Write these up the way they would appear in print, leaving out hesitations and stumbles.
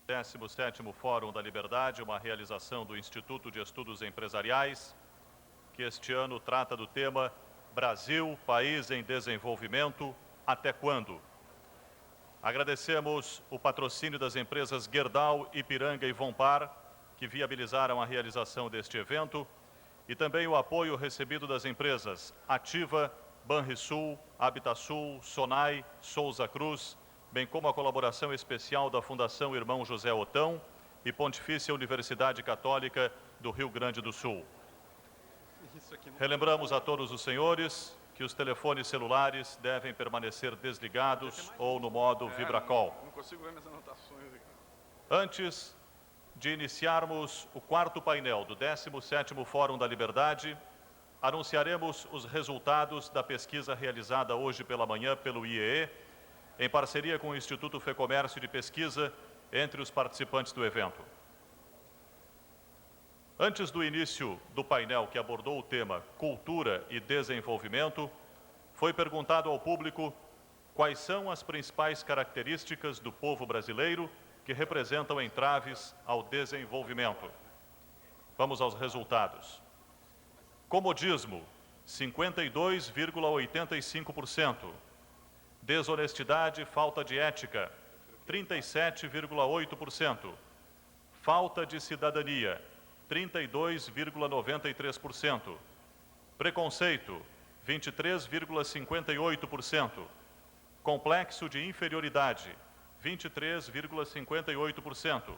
17º Fórum da Liberdade, uma realização do Instituto de Estudos Empresariais, que este ano trata do tema Brasil, país em desenvolvimento, até quando? Agradecemos o patrocínio das empresas Gerdau, Ipiranga e Vompar, que viabilizaram a realização deste evento, e também o apoio recebido das empresas Ativa, Banrisul, Habitasul, Sonai, Souza Cruz, bem como a colaboração especial da Fundação Irmão José Otão e Pontifícia Universidade Católica do Rio Grande do Sul. Relembramos a todos os senhores que os telefones celulares devem permanecer desligados ou no modo vibracol. Não consigo ver minhas anotações aqui. Antes de iniciarmos o quarto painel do 17º Fórum da Liberdade, anunciaremos os resultados da pesquisa realizada hoje pela manhã pelo IEE, em parceria com o Instituto Fecomércio de Pesquisa, entre os participantes do evento. Antes do início do painel que abordou o tema Cultura e Desenvolvimento, foi perguntado ao público quais são as principais características do povo brasileiro que representam entraves ao desenvolvimento. Vamos aos resultados. Comodismo, 52,85%. Desonestidade e falta de ética, 37,8%. Falta de cidadania, 32,93%. Preconceito, 23,58%. Complexo de inferioridade, 23,58%.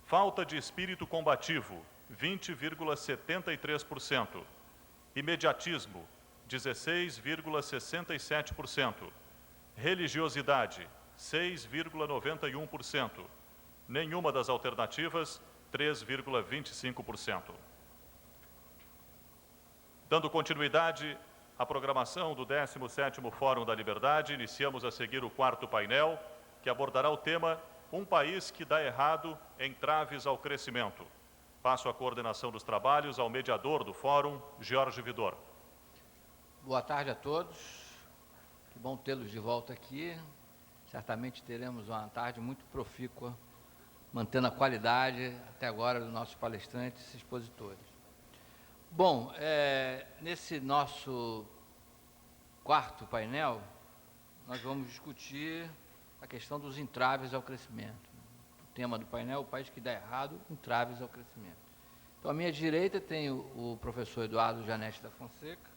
Falta de espírito combativo, 20,73%. Imediatismo, 16,67%. Religiosidade, 6,91%. Nenhuma das alternativas, 3,25%. Dando continuidade à programação do 17º Fórum da Liberdade, iniciamos a seguir o quarto painel, que abordará o tema Um país que dá errado, entraves ao crescimento. Passo a coordenação dos trabalhos ao mediador do Fórum, Jorge Vidor. Boa tarde a todos. Que bom tê-los de volta aqui. Certamente teremos uma tarde muito profícua, mantendo a qualidade, até agora, dos nossos palestrantes e expositores. Bom, nesse nosso quarto painel, nós vamos discutir a questão dos entraves ao crescimento. O tema do painel, o país que dá errado, entraves ao crescimento. Então, à minha direita tem o professor Eduardo Janete da Fonseca,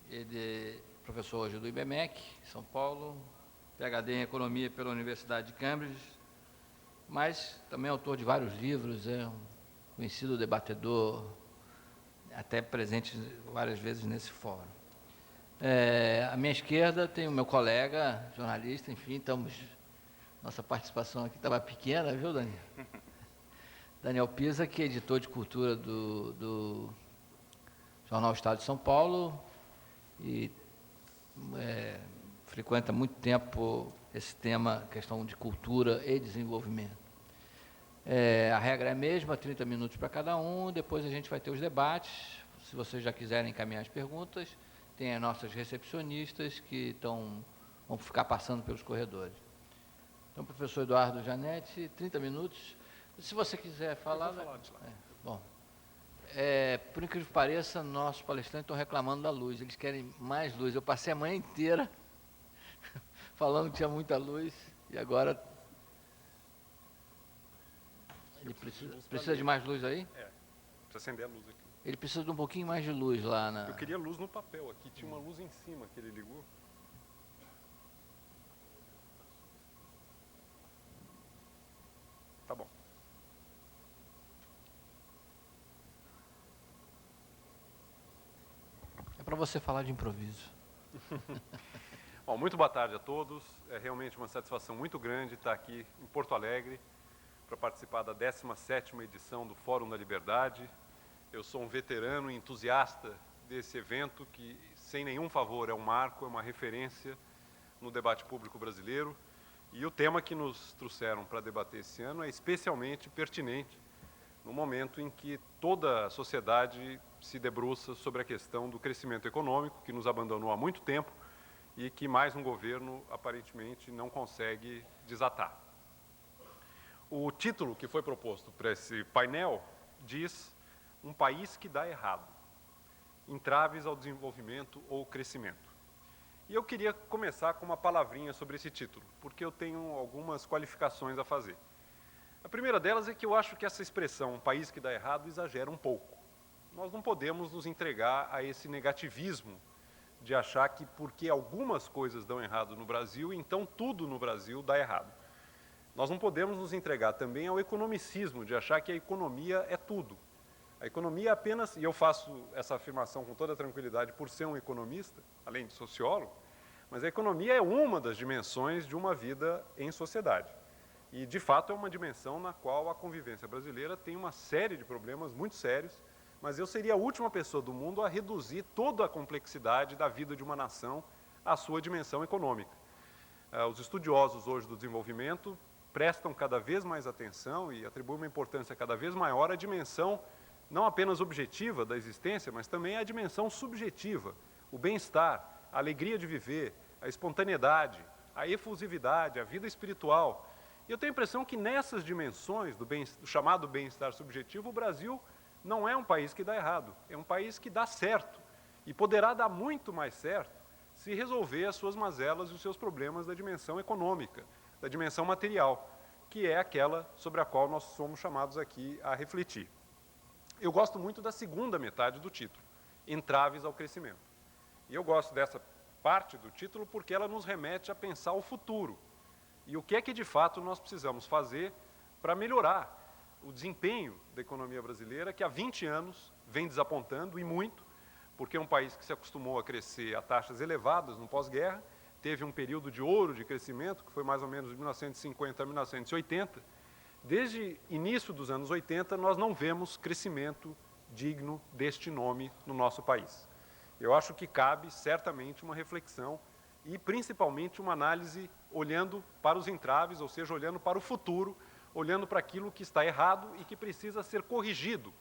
ele é professor hoje do IBMEC, São Paulo, PhD em Economia pela Universidade de Cambridge, mas também autor de vários livros, é um conhecido debatedor, até presente várias vezes nesse fórum. À minha esquerda tem o meu colega, jornalista, enfim, nossa participação aqui estava pequena, viu, Daniel? Daniel Pisa, que é editor de cultura do Jornal Estado de São Paulo e frequenta há muito tempo esse tema, questão de cultura e desenvolvimento. A regra é a mesma, 30 minutos para cada um, depois a gente vai ter os debates. Se vocês já quiserem encaminhar as perguntas, tem as nossas recepcionistas que vão ficar passando pelos corredores. Então, professor Eduardo Janete, 30 minutos. Se você quiser falar... Eu vou falar de lá. Bom, por incrível que pareça, nossos palestrantes estão reclamando da luz, eles querem mais luz. Eu passei a manhã inteira falando que tinha muita luz, e agora... Ele precisa de mais luz aí? Precisa acender a luz aqui. Ele precisa de um pouquinho mais de luz lá na... Eu queria luz no papel, aqui tinha uma luz em cima que ele ligou. Tá bom. É para você falar de improviso. Bom, muito boa tarde a todos. É realmente uma satisfação muito grande estar aqui em Porto Alegre para participar da 17ª edição do Fórum da Liberdade. Eu sou um veterano e entusiasta desse evento que, sem nenhum favor, é um marco, é uma referência no debate público brasileiro. E o tema que nos trouxeram para debater esse ano é especialmente pertinente no momento em que toda a sociedade se debruça sobre a questão do crescimento econômico, que nos abandonou há muito tempo e que mais um governo, aparentemente, não consegue desatar. O título que foi proposto para esse painel diz um país que dá errado, entraves ao desenvolvimento ou crescimento. E eu queria começar com uma palavrinha sobre esse título, porque eu tenho algumas qualificações a fazer. A primeira delas é que eu acho que essa expressão, um país que dá errado, exagera um pouco. Nós não podemos nos entregar a esse negativismo de achar que porque algumas coisas dão errado no Brasil, então tudo no Brasil dá errado. Nós não podemos nos entregar também ao economicismo de achar que a economia é tudo. A economia é apenas, e eu faço essa afirmação com toda tranquilidade por ser um economista, além de sociólogo, mas a economia é uma das dimensões de uma vida em sociedade. E, de fato, é uma dimensão na qual a convivência brasileira tem uma série de problemas muito sérios, mas eu seria a última pessoa do mundo a reduzir toda a complexidade da vida de uma nação à sua dimensão econômica. Os estudiosos hoje do desenvolvimento prestam cada vez mais atenção e atribuem uma importância cada vez maior à dimensão não apenas objetiva da existência, mas também à dimensão subjetiva, o bem-estar, a alegria de viver, a espontaneidade, a efusividade, a vida espiritual. E eu tenho a impressão que nessas dimensões do chamado bem-estar subjetivo, o Brasil não é um país que dá errado, é um país que dá certo e poderá dar muito mais certo se resolver as suas mazelas e os seus problemas da dimensão econômica, da dimensão material, que é aquela sobre a qual nós somos chamados aqui a refletir. Eu gosto muito da segunda metade do título, Entraves ao Crescimento. E eu gosto dessa parte do título porque ela nos remete a pensar o futuro. E o que é que, de fato, nós precisamos fazer para melhorar o desempenho da economia brasileira, que há 20 anos vem desapontando, e muito, porque é um país que se acostumou a crescer a taxas elevadas no pós-guerra, teve um período de ouro de crescimento, que foi mais ou menos de 1950 a 1980. Desde início dos anos 80, nós não vemos crescimento digno deste nome no nosso país. Eu acho que cabe, certamente, uma reflexão e, principalmente, uma análise olhando para os entraves, ou seja, olhando para o futuro, olhando para aquilo que está errado e que precisa ser corrigido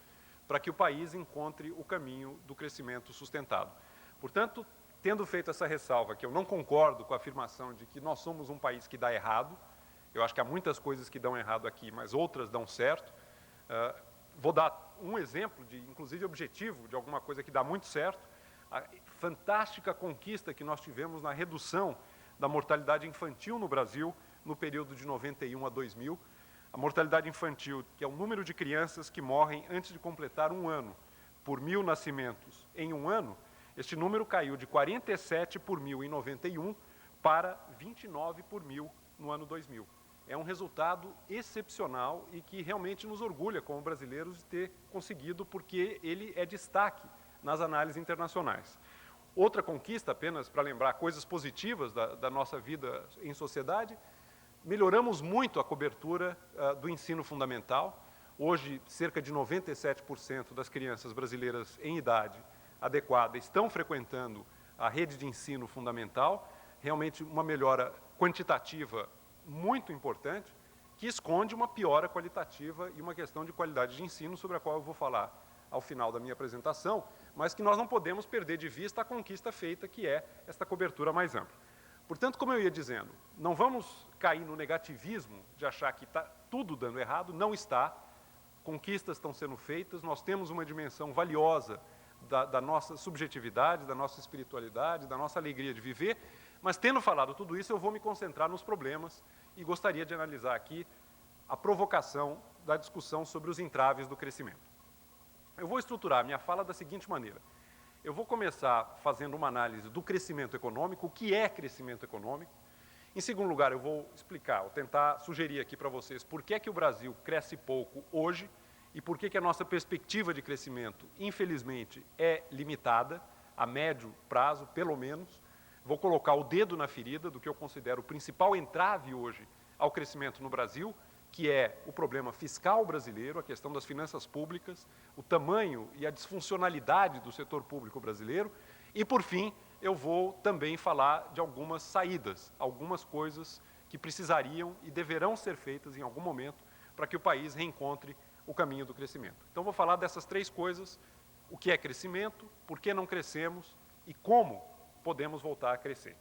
para que o país encontre o caminho do crescimento sustentado. Portanto, tendo feito essa ressalva, que eu não concordo com a afirmação de que nós somos um país que dá errado, eu acho que há muitas coisas que dão errado aqui, mas outras dão certo. Vou dar um exemplo, inclusive objetivo, de alguma coisa que dá muito certo. A fantástica conquista que nós tivemos na redução da mortalidade infantil no Brasil no período de 91 a 2000. A mortalidade infantil, que é o número de crianças que morrem antes de completar um ano, por 1.000 nascimentos em um ano, este número caiu de 47 por 1.000 em 91 para 29 por 1.000 no ano 2000. É um resultado excepcional e que realmente nos orgulha como brasileiros de ter conseguido, porque ele é destaque nas análises internacionais. Outra conquista, apenas para lembrar coisas positivas da nossa vida em sociedade, melhoramos muito a cobertura do ensino fundamental. Hoje, cerca de 97% das crianças brasileiras em idade adequada estão frequentando a rede de ensino fundamental, realmente uma melhora quantitativa muito importante, que esconde uma piora qualitativa e uma questão de qualidade de ensino, sobre a qual eu vou falar ao final da minha apresentação, mas que nós não podemos perder de vista a conquista feita, que é esta cobertura mais ampla. Portanto, como eu ia dizendo, não vamos cair no negativismo de achar que está tudo dando errado, não está. Conquistas estão sendo feitas, nós temos uma dimensão valiosa da nossa subjetividade, da nossa espiritualidade, da nossa alegria de viver, mas tendo falado tudo isso, eu vou me concentrar nos problemas e gostaria de analisar aqui a provocação da discussão sobre os entraves do crescimento. Eu vou estruturar a minha fala da seguinte maneira. Eu vou começar fazendo uma análise do crescimento econômico, o que é crescimento econômico. Em segundo lugar, eu vou explicar, ou tentar sugerir aqui para vocês por que o Brasil cresce pouco hoje e por que a nossa perspectiva de crescimento, infelizmente, é limitada, a médio prazo, pelo menos. Vou colocar o dedo na ferida do que eu considero o principal entrave hoje ao crescimento no Brasil, que é o problema fiscal brasileiro, a questão das finanças públicas, o tamanho e a disfuncionalidade do setor público brasileiro. E, por fim, eu vou também falar de algumas saídas, algumas coisas que precisariam e deverão ser feitas em algum momento para que o país reencontre o caminho do crescimento. Então, vou falar dessas três coisas: o que é crescimento, por que não crescemos e como podemos voltar a crescer.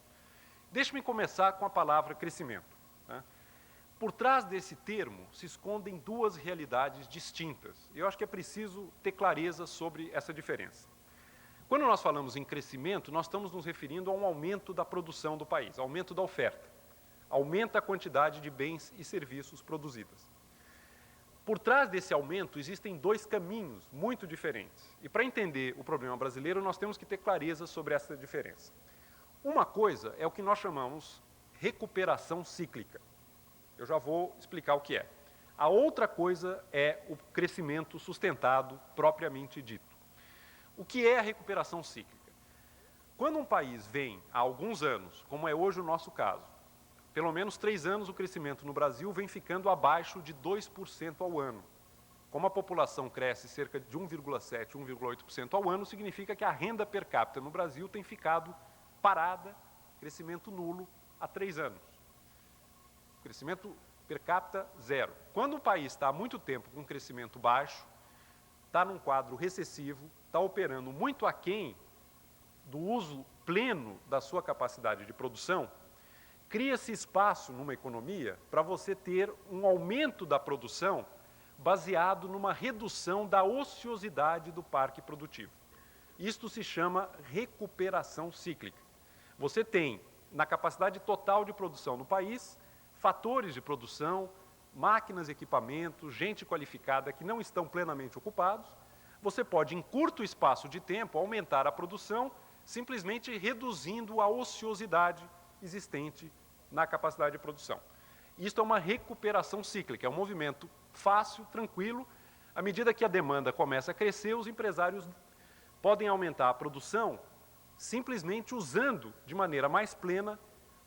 Deixe-me começar com a palavra crescimento. Por trás desse termo se escondem duas realidades distintas. Eu acho que é preciso ter clareza sobre essa diferença. Quando nós falamos em crescimento, nós estamos nos referindo a um aumento da produção do país, aumento da oferta. Aumenta a quantidade de bens e serviços produzidos. Por trás desse aumento existem dois caminhos muito diferentes. E para entender o problema brasileiro, nós temos que ter clareza sobre essa diferença. Uma coisa é o que nós chamamos recuperação cíclica. Eu já vou explicar o que é. A outra coisa é o crescimento sustentado, propriamente dito. O que é a recuperação cíclica? Quando um país vem há alguns anos, como é hoje o nosso caso, pelo menos 3 anos o crescimento no Brasil vem ficando abaixo de 2% ao ano. Como a população cresce cerca de 1,7%, 1,8% ao ano, significa que a renda per capita no Brasil tem ficado parada, crescimento nulo, há 3 anos. Crescimento per capita, zero. Quando o país está há muito tempo com crescimento baixo, está num quadro recessivo, está operando muito aquém do uso pleno da sua capacidade de produção, cria-se espaço numa economia para você ter um aumento da produção baseado numa redução da ociosidade do parque produtivo. Isto se chama recuperação cíclica. Você tem, na capacidade total de produção no país, fatores de produção, máquinas, equipamentos, gente qualificada que não estão plenamente ocupados. Você pode, em curto espaço de tempo, aumentar a produção, simplesmente reduzindo a ociosidade existente na capacidade de produção. Isto é uma recuperação cíclica, é um movimento fácil, tranquilo. À medida que a demanda começa a crescer, os empresários podem aumentar a produção simplesmente usando de maneira mais plena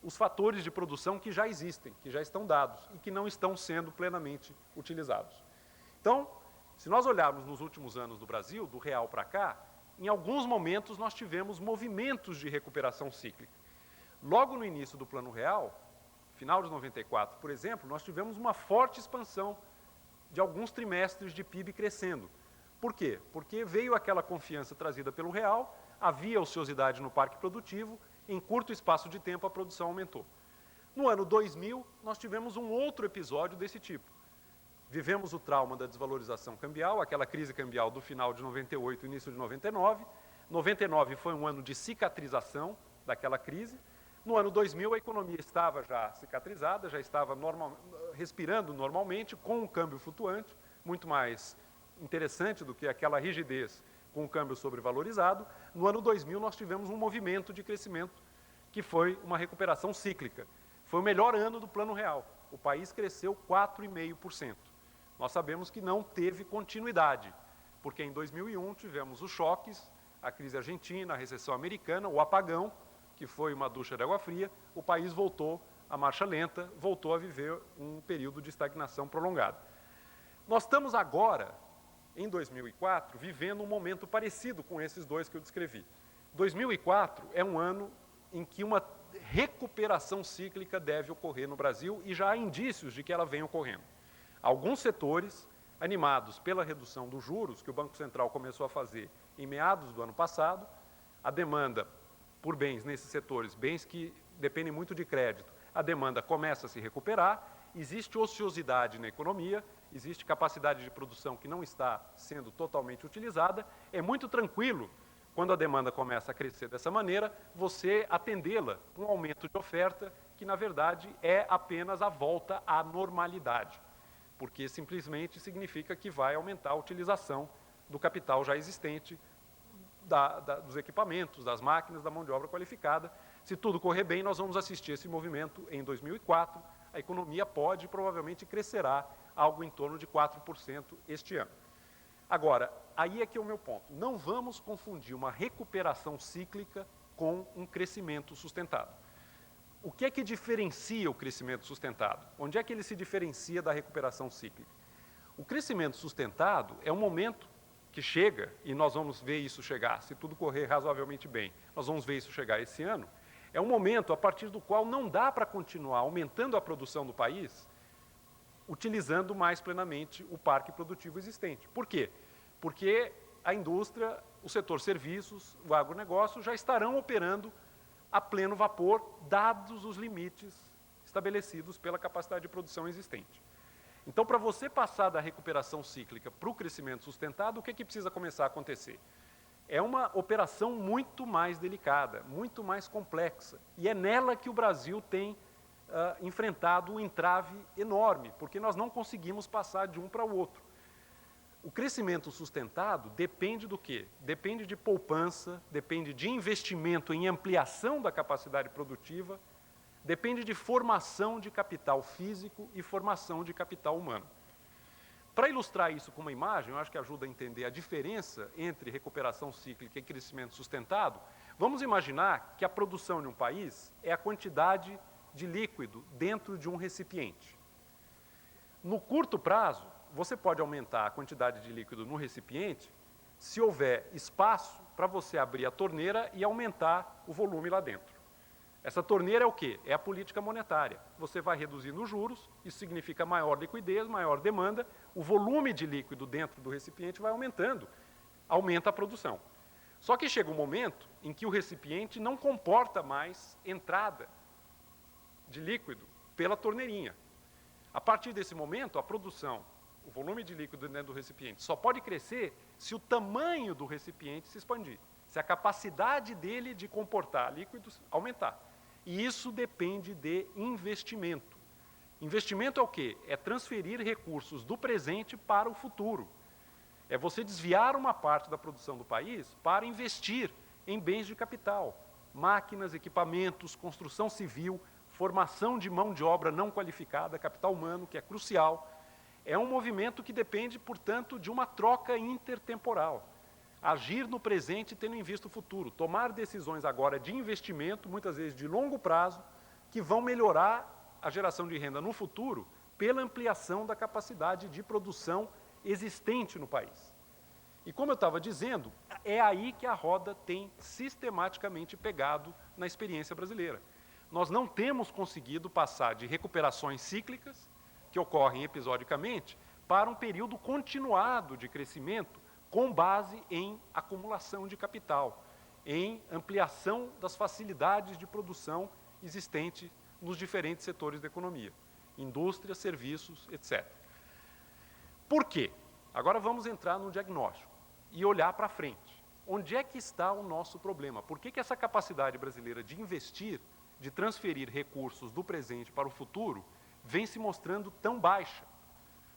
os fatores de produção que já existem, que já estão dados e que não estão sendo plenamente utilizados. Então, se nós olharmos nos últimos anos do Brasil, do real para cá, em alguns momentos nós tivemos movimentos de recuperação cíclica. Logo no início do Plano Real, final de 94, por exemplo, nós tivemos uma forte expansão de alguns trimestres de PIB crescendo. Por quê? Porque veio aquela confiança trazida pelo real, havia ociosidade no parque produtivo, em curto espaço de tempo a produção aumentou. No ano 2000, nós tivemos um outro episódio desse tipo. Vivemos o trauma da desvalorização cambial, aquela crise cambial do final de 98 e início de 99. 99 foi um ano de cicatrização daquela crise. No ano 2000, a economia estava já cicatrizada, já estava respirando normalmente, com um câmbio flutuante, muito mais interessante do que aquela rigidez com o câmbio sobrevalorizado. No ano 2000, nós tivemos um movimento de crescimento, que foi uma recuperação cíclica. Foi o melhor ano do Plano Real. O país cresceu 4,5%. Nós sabemos que não teve continuidade, porque em 2001 tivemos os choques, a crise argentina, a recessão americana, o apagão, que foi uma ducha de água fria, o país voltou à marcha lenta, voltou a viver um período de estagnação prolongada. Nós estamos agora, em 2004, vivendo um momento parecido com esses dois que eu descrevi. 2004 é um ano em que uma recuperação cíclica deve ocorrer no Brasil e já há indícios de que ela vem ocorrendo. Alguns setores, animados pela redução dos juros que o Banco Central começou a fazer em meados do ano passado, a demanda por bens nesses setores, bens que dependem muito de crédito, a demanda começa a se recuperar, existe ociosidade na economia, existe capacidade de produção que não está sendo totalmente utilizada, é muito tranquilo, quando a demanda começa a crescer dessa maneira, você atendê-la com um aumento de oferta que, na verdade, é apenas a volta à normalidade, porque simplesmente significa que vai aumentar a utilização do capital já existente, dos equipamentos, das máquinas, da mão de obra qualificada. Se tudo correr bem, nós vamos assistir esse movimento em 2004. A economia pode, provavelmente, crescerá algo em torno de 4% este ano. Agora, aí é que é o meu ponto. Não vamos confundir uma recuperação cíclica com um crescimento sustentado. O que é que diferencia o crescimento sustentado? Onde é que ele se diferencia da recuperação cíclica? O crescimento sustentado é um momento que chega, e nós vamos ver isso chegar, se tudo correr razoavelmente bem, nós vamos ver isso chegar esse ano, é um momento a partir do qual não dá para continuar aumentando a produção do país, utilizando mais plenamente o parque produtivo existente. Por quê? Porque a indústria, o setor serviços, o agronegócio já estarão operando a pleno vapor, dados os limites estabelecidos pela capacidade de produção existente. Então, para você passar da recuperação cíclica para o crescimento sustentado, o que precisa começar a acontecer? É uma operação muito mais delicada, muito mais complexa, e é nela que o Brasil tem enfrentado um entrave enorme, porque nós não conseguimos passar de um para o outro. O crescimento sustentado depende do quê? Depende de poupança, depende de investimento em ampliação da capacidade produtiva, depende de formação de capital físico e formação de capital humano. Para ilustrar isso com uma imagem, eu acho que ajuda a entender a diferença entre recuperação cíclica e crescimento sustentado, vamos imaginar que a produção de um país é a quantidade de líquido dentro de um recipiente. No curto prazo, você pode aumentar a quantidade de líquido no recipiente se houver espaço para você abrir a torneira e aumentar o volume lá dentro. Essa torneira é o quê? É a política monetária. Você vai reduzindo os juros, isso significa maior liquidez, maior demanda, o volume de líquido dentro do recipiente vai aumentando, aumenta a produção. Só que chega um momento em que o recipiente não comporta mais entrada de líquido pela torneirinha. A partir desse momento, a produção, o volume de líquido dentro do recipiente, só pode crescer se o tamanho do recipiente se expandir, se a capacidade dele de comportar líquidos aumentar. E isso depende de investimento. Investimento é o quê? É transferir recursos do presente para o futuro. É você desviar uma parte da produção do país para investir em bens de capital, máquinas, equipamentos, construção civil, formação de mão de obra não qualificada, capital humano, que é crucial. É um movimento que depende, portanto, de uma troca intertemporal. Agir no presente tendo em vista o futuro, tomar decisões agora de investimento, muitas vezes de longo prazo, que vão melhorar a geração de renda no futuro pela ampliação da capacidade de produção existente no país. E como eu estava dizendo, é aí que a roda tem sistematicamente pegado na experiência brasileira. Nós não temos conseguido passar de recuperações cíclicas, que ocorrem episodicamente, para um período continuado de crescimento com base em acumulação de capital, em ampliação das facilidades de produção existentes nos diferentes setores da economia, indústria, serviços, etc. Por quê? Agora vamos entrar no diagnóstico e olhar para frente. Onde é que está o nosso problema? Por que essa capacidade brasileira de investir, de transferir recursos do presente para o futuro, vem se mostrando tão baixa?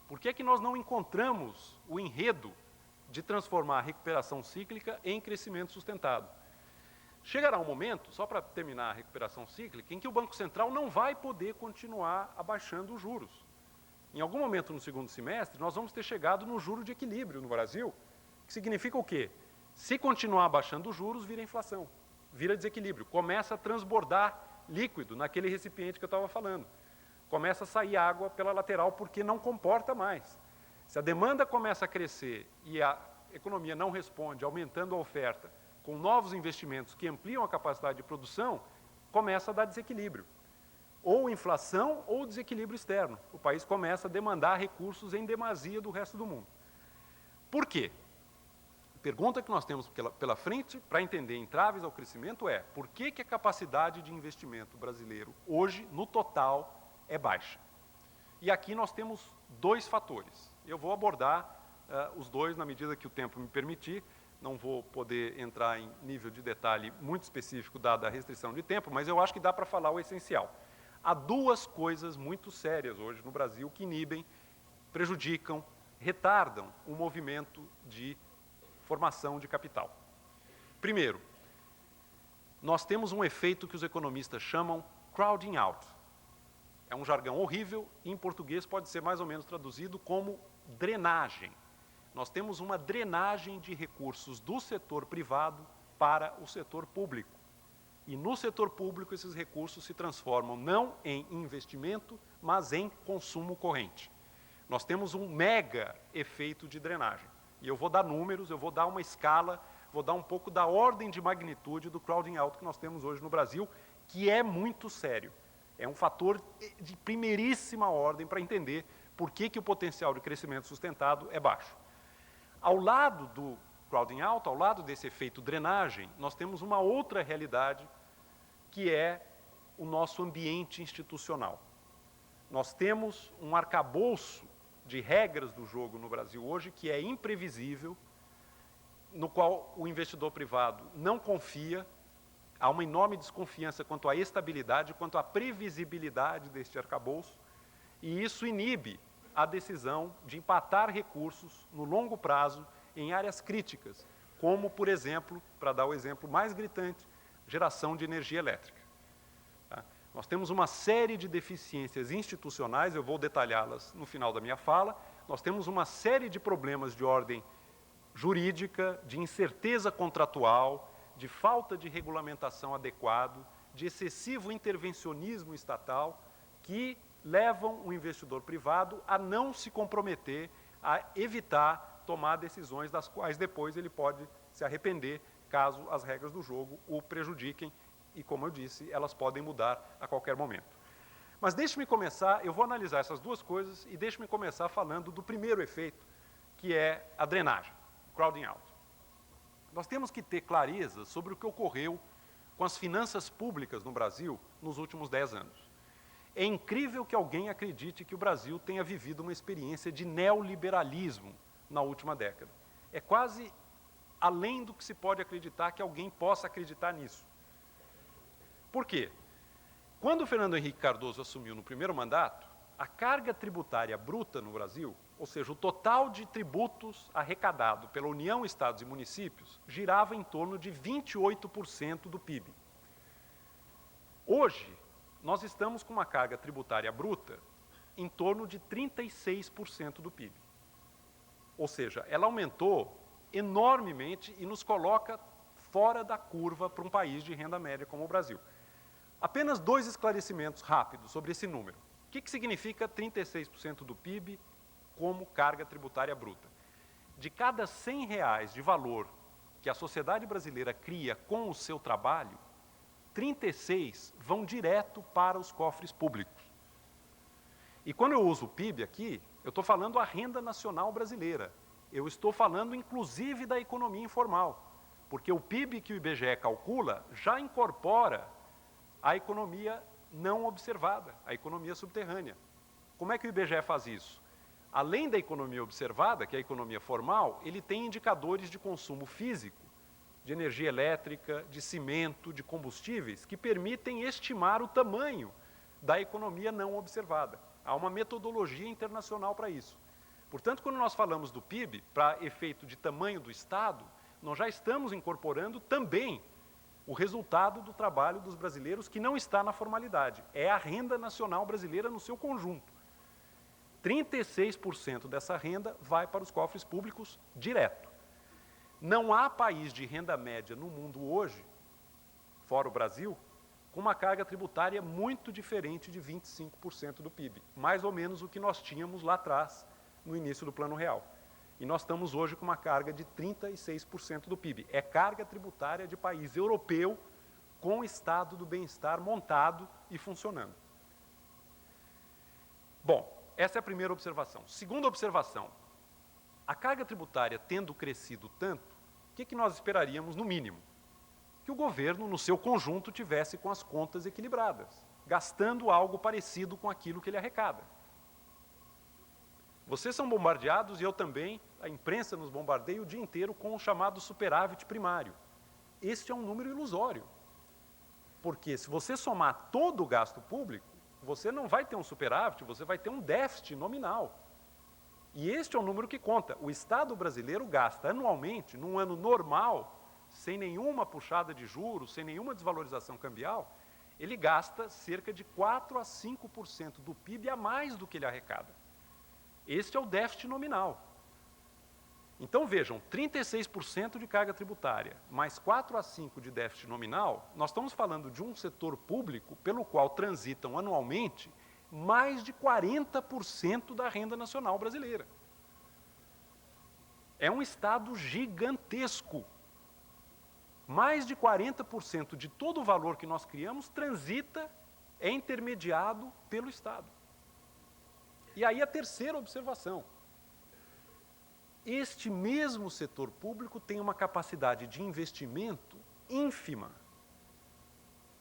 Por que nós não encontramos o enredo de transformar a recuperação cíclica em crescimento sustentado? Chegará um momento, só para terminar a recuperação cíclica, em que o Banco Central não vai poder continuar abaixando os juros. Em algum momento no segundo semestre, nós vamos ter chegado no juro de equilíbrio no Brasil, que significa o quê? Se continuar abaixando os juros, vira inflação, vira desequilíbrio, começa a transbordar líquido naquele recipiente que eu estava falando. Começa a sair água pela lateral porque não comporta mais. Se a demanda começa a crescer e a economia não responde, aumentando a oferta, com novos investimentos que ampliam a capacidade de produção, começa a dar desequilíbrio. Ou inflação ou desequilíbrio externo. O país começa a demandar recursos em demasia do resto do mundo. Por quê? A pergunta que nós temos pela frente para entender entraves ao crescimento é: por que a capacidade de investimento brasileiro hoje, no total, é baixa? E aqui nós temos dois fatores. Eu vou abordar os dois na medida que o tempo me permitir. Não vou poder entrar em nível de detalhe muito específico, dada a restrição de tempo, mas eu acho que dá para falar o essencial. Há duas coisas muito sérias hoje no Brasil que inibem, prejudicam, retardam o movimento de formação de capital. Primeiro, nós temos um efeito que os economistas chamam crowding out. É um jargão horrível e em português pode ser mais ou menos traduzido como drenagem. Nós temos uma drenagem de recursos do setor privado para o setor público. E no setor público esses recursos se transformam não em investimento, mas em consumo corrente. Nós temos um mega efeito de drenagem. E eu vou dar números, eu vou dar uma escala, vou dar um pouco da ordem de magnitude do crowding out que nós temos hoje no Brasil, que é muito sério. É um fator de primeiríssima ordem para entender por que o potencial de crescimento sustentado é baixo. Ao lado do crowding out, ao lado desse efeito drenagem, nós temos uma outra realidade, que é o nosso ambiente institucional. Nós temos um arcabouço de regras do jogo no Brasil hoje que é imprevisível, no qual o investidor privado não confia, há uma enorme desconfiança quanto à estabilidade, quanto à previsibilidade deste arcabouço, e isso inibe a decisão de empatar recursos no longo prazo em áreas críticas, como, por exemplo, para dar o exemplo mais gritante, geração de energia elétrica. Tá? Nós temos uma série de deficiências institucionais, eu vou detalhá-las no final da minha fala, nós temos uma série de problemas de ordem jurídica, de incerteza contratual, de falta de regulamentação adequado, de excessivo intervencionismo estatal, que levam o investidor privado a não se comprometer, a evitar tomar decisões das quais depois ele pode se arrepender, caso as regras do jogo o prejudiquem, e, como eu disse, elas podem mudar a qualquer momento. Mas deixe-me começar, eu vou analisar essas duas coisas, e deixe-me começar falando do primeiro efeito, que é a drenagem, crowding out. Nós temos que ter clareza sobre o que ocorreu com as finanças públicas no Brasil nos últimos 10 anos. É incrível que alguém acredite que o Brasil tenha vivido uma experiência de neoliberalismo na última década. É quase além do que se pode acreditar que alguém possa acreditar nisso. Por quê? Quando o Fernando Henrique Cardoso assumiu no primeiro mandato, a carga tributária bruta no Brasil, ou seja, o total de tributos arrecadado pela União, Estados e Municípios, girava em torno de 28% do PIB. Hoje, nós estamos com uma carga tributária bruta em torno de 36% do PIB. Ou seja, ela aumentou enormemente e nos coloca fora da curva para um país de renda média como o Brasil. Apenas 2 esclarecimentos rápidos sobre esse número. O que significa 36% do PIB como carga tributária bruta? De cada R$100 de valor que a sociedade brasileira cria com o seu trabalho, 36 vão direto para os cofres públicos. E quando eu uso o PIB aqui, eu estou falando a renda nacional brasileira. Eu estou falando, inclusive, da economia informal, porque o PIB que o IBGE calcula já incorpora a economia não observada, a economia subterrânea. Como é que o IBGE faz isso? Além da economia observada, que é a economia formal, ele tem indicadores de consumo físico, de energia elétrica, de cimento, de combustíveis, que permitem estimar o tamanho da economia não observada. Há uma metodologia internacional para isso. Portanto, quando nós falamos do PIB, para efeito de tamanho do Estado, nós já estamos incorporando também o resultado do trabalho dos brasileiros que não está na formalidade. É a renda nacional brasileira no seu conjunto. 36% dessa renda vai para os cofres públicos direto. Não há país de renda média no mundo hoje, fora o Brasil, com uma carga tributária muito diferente de 25% do PIB. Mais ou menos o que nós tínhamos lá atrás, no início do Plano Real. E nós estamos hoje com uma carga de 36% do PIB. É carga tributária de país europeu com o estado do bem-estar montado e funcionando. Bom, essa é a primeira observação. Segunda observação, a carga tributária tendo crescido tanto, o que nós esperaríamos no mínimo? Que o governo, no seu conjunto, tivesse com as contas equilibradas, gastando algo parecido com aquilo que ele arrecada. Vocês são bombardeados, e eu também, a imprensa nos bombardeia o dia inteiro com o chamado superávit primário. Este é um número ilusório, porque se você somar todo o gasto público, você não vai ter um superávit, você vai ter um déficit nominal. E este é o número que conta. O Estado brasileiro gasta anualmente, num ano normal, sem nenhuma puxada de juros, sem nenhuma desvalorização cambial, ele gasta cerca de 4 a 5% do PIB a mais do que ele arrecada. Este é o déficit nominal. Então, vejam, 36% de carga tributária, mais 4 a 5% de déficit nominal, nós estamos falando de um setor público pelo qual transitam anualmente mais de 40% da renda nacional brasileira. É um Estado gigantesco. Mais de 40% de todo o valor que nós criamos transita, é intermediado pelo Estado. E aí a terceira observação. Este mesmo setor público tem uma capacidade de investimento ínfima.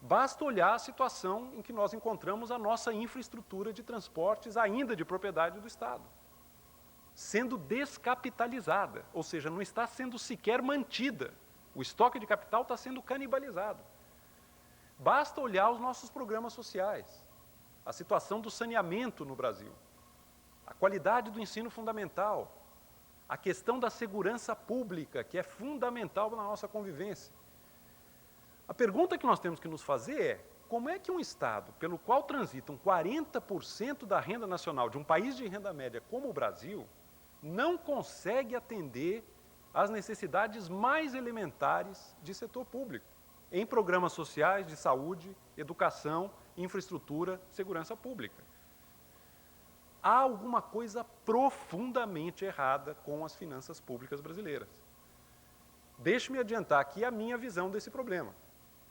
Basta olhar a situação em que nós encontramos a nossa infraestrutura de transportes ainda de propriedade do Estado, sendo descapitalizada, ou seja, não está sendo sequer mantida. O estoque de capital está sendo canibalizado. Basta olhar os nossos programas sociais, a situação do saneamento no Brasil, a qualidade do ensino fundamental, a questão da segurança pública, que é fundamental na nossa convivência. A pergunta que nós temos que nos fazer é: como é que um Estado, pelo qual transitam 40% da renda nacional de um país de renda média como o Brasil, não consegue atender às necessidades mais elementares de setor público, em programas sociais, de saúde, educação, infraestrutura, segurança pública? Há alguma coisa profundamente errada com as finanças públicas brasileiras. Deixe-me adiantar aqui a minha visão desse problema.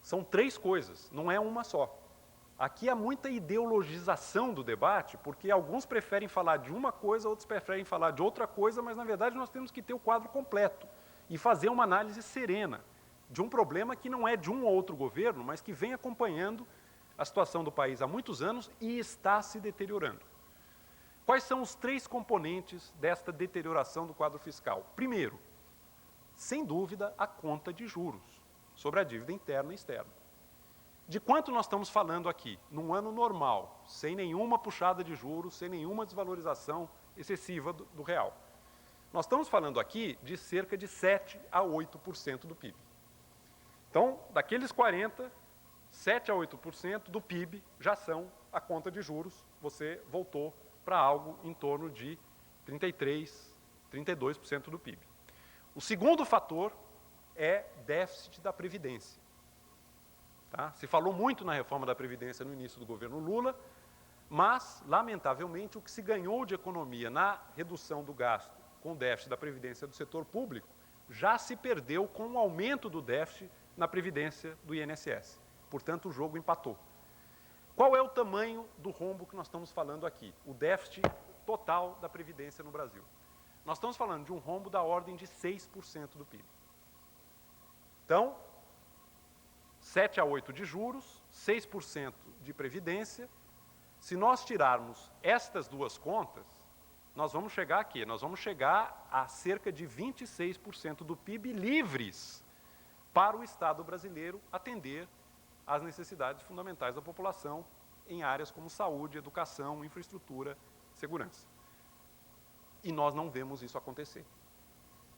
São 3 coisas, não é uma só. Aqui há muita ideologização do debate, porque alguns preferem falar de uma coisa, outros preferem falar de outra coisa, mas, na verdade, nós temos que ter o quadro completo e fazer uma análise serena de um problema que não é de um ou outro governo, mas que vem acompanhando a situação do país há muitos anos e está se deteriorando. Quais são os 3 componentes desta deterioração do quadro fiscal? Primeiro, sem dúvida, a conta de juros sobre a dívida interna e externa. De quanto nós estamos falando aqui? Num ano normal, sem nenhuma puxada de juros, sem nenhuma desvalorização excessiva do real. Nós estamos falando aqui de cerca de 7 a 8% do PIB. Então, daqueles 40, 7 a 8% do PIB já são a conta de juros. Você voltou para algo em torno de 33, 32% do PIB. O segundo fator é déficit da Previdência. Tá? Se falou muito na reforma da Previdência no início do governo Lula, mas, lamentavelmente, o que se ganhou de economia na redução do gasto com o déficit da Previdência do setor público já se perdeu com o aumento do déficit na Previdência do INSS. Portanto, o jogo empatou. Qual é o tamanho do rombo que nós estamos falando aqui? O déficit total da Previdência no Brasil. Nós estamos falando de um rombo da ordem de 6% do PIB. Então, 7 a 8% de juros, 6% de Previdência. Se nós tirarmos estas duas contas, nós vamos chegar aqui, nós vamos chegar a cerca de 26% do PIB livres para o Estado brasileiro atender às necessidades fundamentais da população em áreas como saúde, educação, infraestrutura, segurança. E nós não vemos isso acontecer.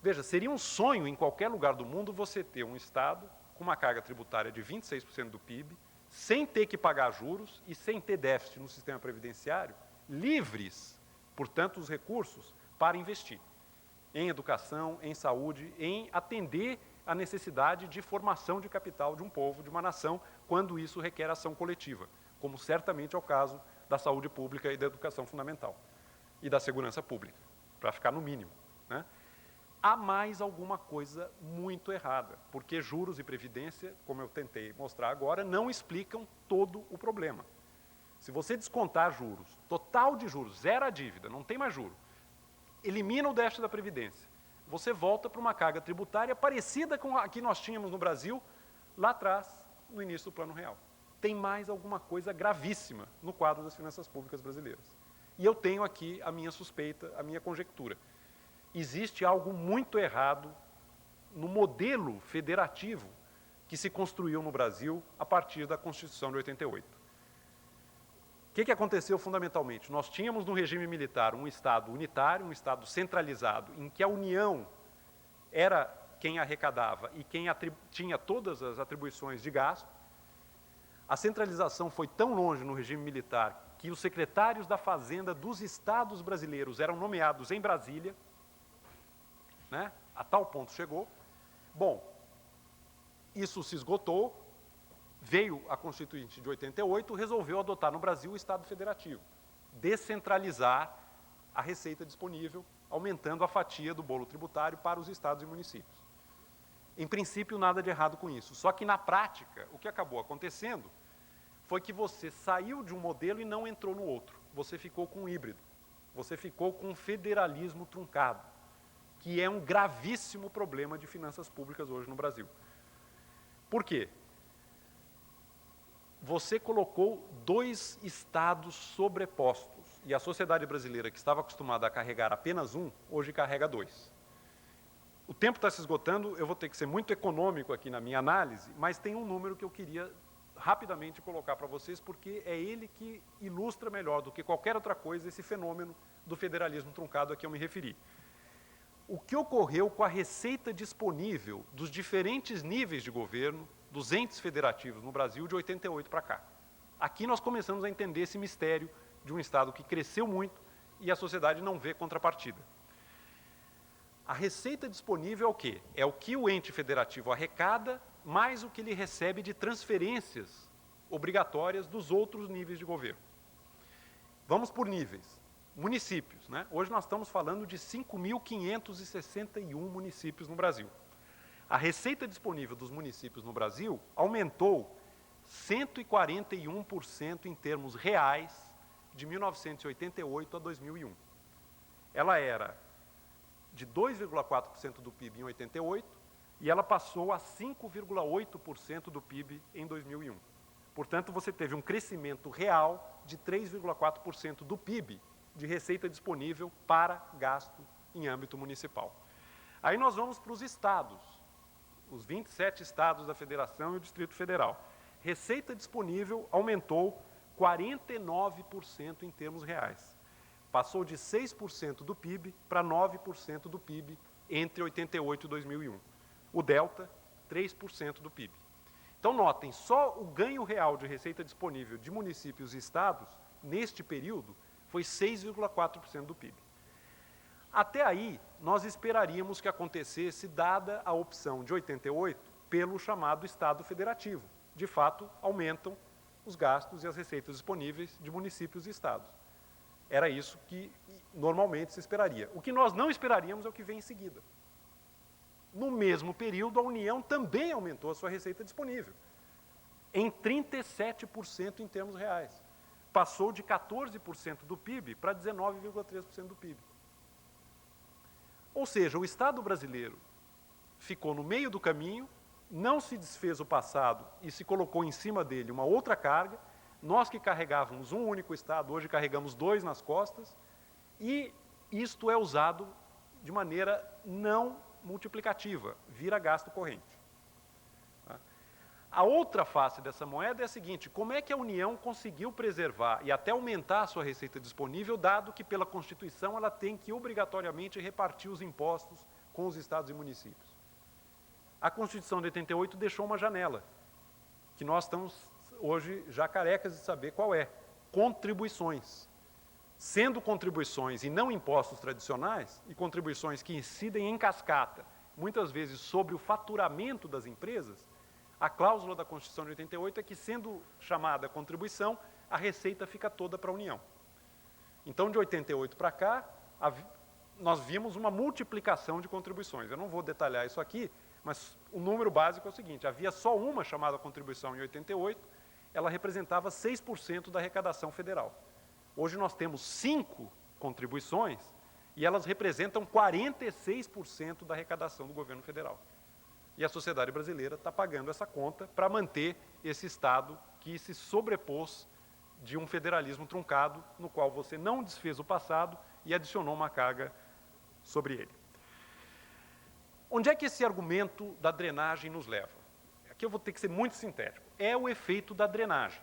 Veja, seria um sonho em qualquer lugar do mundo você ter um Estado com uma carga tributária de 26% do PIB, sem ter que pagar juros e sem ter déficit no sistema previdenciário, livres, portanto, os recursos para investir em educação, em saúde, em atender a necessidade de formação de capital de um povo, de uma nação, quando isso requer ação coletiva, como certamente é o caso da saúde pública e da educação fundamental, e da segurança pública, para ficar no mínimo, né? Há mais alguma coisa muito errada, porque juros e previdência, como eu tentei mostrar agora, não explicam todo o problema. Se você descontar juros, total de juros, zero a dívida, não tem mais juro, elimina o déficit da Previdência, você volta para uma carga tributária parecida com a que nós tínhamos no Brasil, lá atrás, no início do Plano Real. Tem mais alguma coisa gravíssima no quadro das finanças públicas brasileiras. E eu tenho aqui a minha suspeita, a minha conjectura. Existe algo muito errado no modelo federativo que se construiu no Brasil a partir da Constituição de 88. O que aconteceu fundamentalmente? Nós tínhamos no regime militar um Estado unitário, um Estado centralizado, em que a União era quem arrecadava e quem tinha todas as atribuições de gasto. A centralização foi tão longe no regime militar que os secretários da Fazenda dos estados brasileiros eram nomeados em Brasília, né? A tal ponto chegou. Bom, isso se esgotou, veio a Constituinte de 88, resolveu adotar no Brasil o Estado Federativo, descentralizar a receita disponível, aumentando a fatia do bolo tributário para os estados e municípios. Em princípio, nada de errado com isso, só que na prática, o que acabou acontecendo foi que você saiu de um modelo e não entrou no outro, você ficou com um híbrido, você ficou com um federalismo truncado, que é um gravíssimo problema de finanças públicas hoje no Brasil. Por quê? você colocou 2 estados sobrepostos, e a sociedade brasileira, que estava acostumada a carregar apenas um, hoje carrega 2. O tempo está se esgotando, eu vou ter que ser muito econômico aqui na minha análise, mas tem um número que eu queria rapidamente colocar para vocês, porque é ele que ilustra melhor do que qualquer outra coisa esse fenômeno do federalismo truncado a que eu me referi. O que ocorreu com a receita disponível dos diferentes níveis de governo, dos entes federativos no Brasil, de 88 para cá. Aqui nós começamos a entender esse mistério de um Estado que cresceu muito e a sociedade não vê contrapartida. A receita disponível é o quê? É o que o ente federativo arrecada, mais o que ele recebe de transferências obrigatórias dos outros níveis de governo. Vamos por níveis. Municípios, né? Hoje nós estamos falando de 5.561 municípios no Brasil. A receita disponível dos municípios no Brasil aumentou 141% em termos reais de 1988 a 2001. Ela era de 2,4% do PIB em 88 e ela passou a 5,8% do PIB em 2001. Portanto, você teve um crescimento real de 3,4% do PIB de receita disponível para gasto em âmbito municipal. Aí nós vamos para os estados, os 27 estados da Federação e o Distrito Federal. Receita disponível aumentou 49% em termos reais. Passou de 6% do PIB para 9% do PIB entre 88 e 2001. O delta, 3% do PIB. Então, notem, só o ganho real de receita disponível de municípios e estados, neste período, foi 6,4% do PIB. Até aí, nós esperaríamos que acontecesse, dada a opção de 88, pelo chamado Estado Federativo. De fato, aumentam os gastos e as receitas disponíveis de municípios e estados. Era isso que normalmente se esperaria. O que nós não esperaríamos é o que vem em seguida. No mesmo período, a União também aumentou a sua receita disponível, em 37% em termos reais. Passou de 14% do PIB para 19,3% do PIB. Ou seja, o Estado brasileiro ficou no meio do caminho, não se desfez o passado e se colocou em cima dele uma outra carga. Nós que carregávamos um único Estado, hoje carregamos 2 nas costas, e isto é usado de maneira não multiplicativa, vira gasto corrente. A outra face dessa moeda é a seguinte: como é que a União conseguiu preservar e até aumentar a sua receita disponível, dado que pela Constituição ela tem que obrigatoriamente repartir os impostos com os estados e municípios? A Constituição de 88 deixou uma janela, que nós estamos hoje já carecas de saber qual é: contribuições. Sendo contribuições e não impostos tradicionais, e contribuições que incidem em cascata, muitas vezes sobre o faturamento das empresas, a cláusula da Constituição de 88 é que, sendo chamada contribuição, a receita fica toda para a União. Então, de 88 para cá, nós vimos uma multiplicação de contribuições. Eu não vou detalhar isso aqui, mas o número básico é o seguinte: havia só uma chamada contribuição em 88, ela representava 6% da arrecadação federal. Hoje nós temos 5 contribuições e elas representam 46% da arrecadação do governo federal. E a sociedade brasileira está pagando essa conta para manter esse Estado que se sobrepôs de um federalismo truncado, no qual você não desfez o passado e adicionou uma carga sobre ele. Onde é que esse argumento da drenagem nos leva? Aqui eu vou ter que ser muito sintético. É o efeito da drenagem.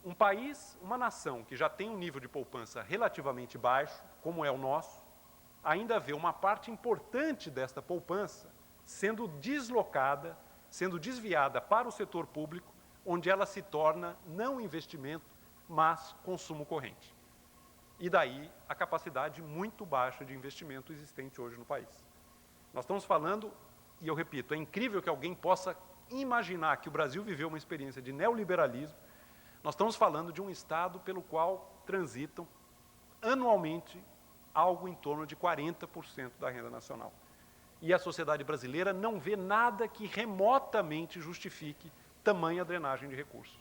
Um país, uma nação que já tem um nível de poupança relativamente baixo, como é o nosso, ainda vê uma parte importante desta poupança sendo deslocada, sendo desviada para o setor público, onde ela se torna não investimento, mas consumo corrente. E daí a capacidade muito baixa de investimento existente hoje no país. Nós estamos falando, e eu repito, é incrível que alguém possa imaginar que o Brasil viveu uma experiência de neoliberalismo. Nós estamos falando de um Estado pelo qual transitam anualmente algo em torno de 40% da renda nacional. E a sociedade brasileira não vê nada que remotamente justifique tamanha drenagem de recursos.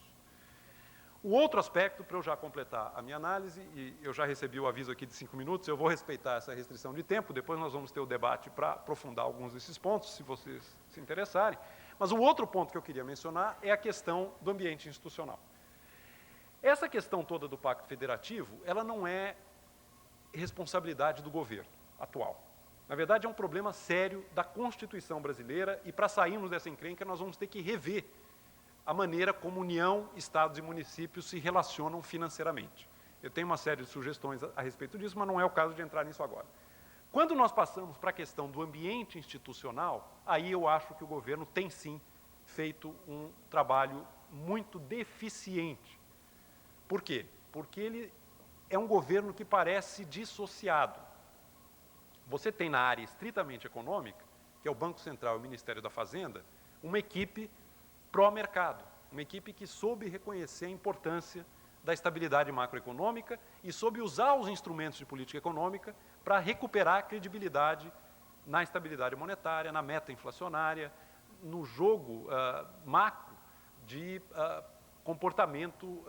O outro aspecto, para eu já completar a minha análise, e eu já recebi o aviso aqui de 5 minutos, eu vou respeitar essa restrição de tempo, depois nós vamos ter o debate para aprofundar alguns desses pontos, se vocês se interessarem. Mas o outro ponto que eu queria mencionar é a questão do ambiente institucional. Essa questão toda do Pacto Federativo, ela não é responsabilidade do governo atual. Na verdade, é um problema sério da Constituição brasileira e, para sairmos dessa encrenca, nós vamos ter que rever a maneira como União, Estados e municípios se relacionam financeiramente. Eu tenho uma série de sugestões a respeito disso, mas não é o caso de entrar nisso agora. Quando nós passamos para a questão do ambiente institucional, aí eu acho que o governo tem sim feito um trabalho muito deficiente. Por quê? Porque ele é um governo que parece dissociado. Você tem na área estritamente econômica, que é o Banco Central e o Ministério da Fazenda, uma equipe pró-mercado, uma equipe que soube reconhecer a importância da estabilidade macroeconômica e soube usar os instrumentos de política econômica para recuperar a credibilidade na estabilidade monetária, na meta inflacionária, no jogo macro de comportamento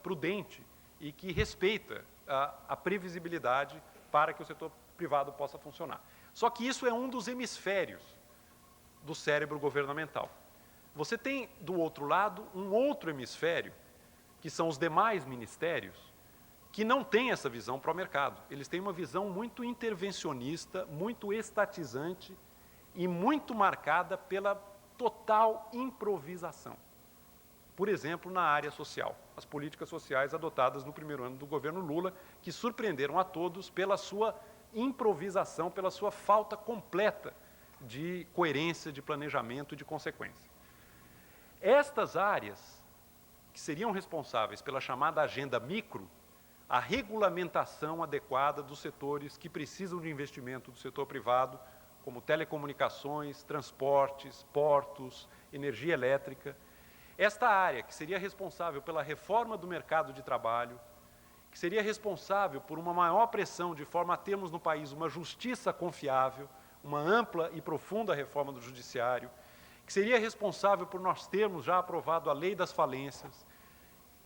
prudente e que respeita a previsibilidade para que o setor privado possa funcionar. Só que isso é um dos hemisférios do cérebro governamental. Você tem, do outro lado, um outro hemisfério, que são os demais ministérios, que não têm essa visão para o mercado. Eles têm uma visão muito intervencionista, muito estatizante e muito marcada pela total improvisação. Por exemplo, na área social, as políticas sociais adotadas no primeiro ano do governo Lula, que surpreenderam a todos pela sua improvisação, pela sua falta completa de coerência, de planejamento e de consequência. Estas áreas, que seriam responsáveis pela chamada agenda micro, a regulamentação adequada dos setores que precisam de investimento do setor privado, como telecomunicações, transportes, portos, energia elétrica. Esta área, que seria responsável pela reforma do mercado de trabalho, que seria responsável por uma maior pressão de forma a termos no país uma justiça confiável, uma ampla e profunda reforma do judiciário, que seria responsável por nós termos já aprovado a lei das falências,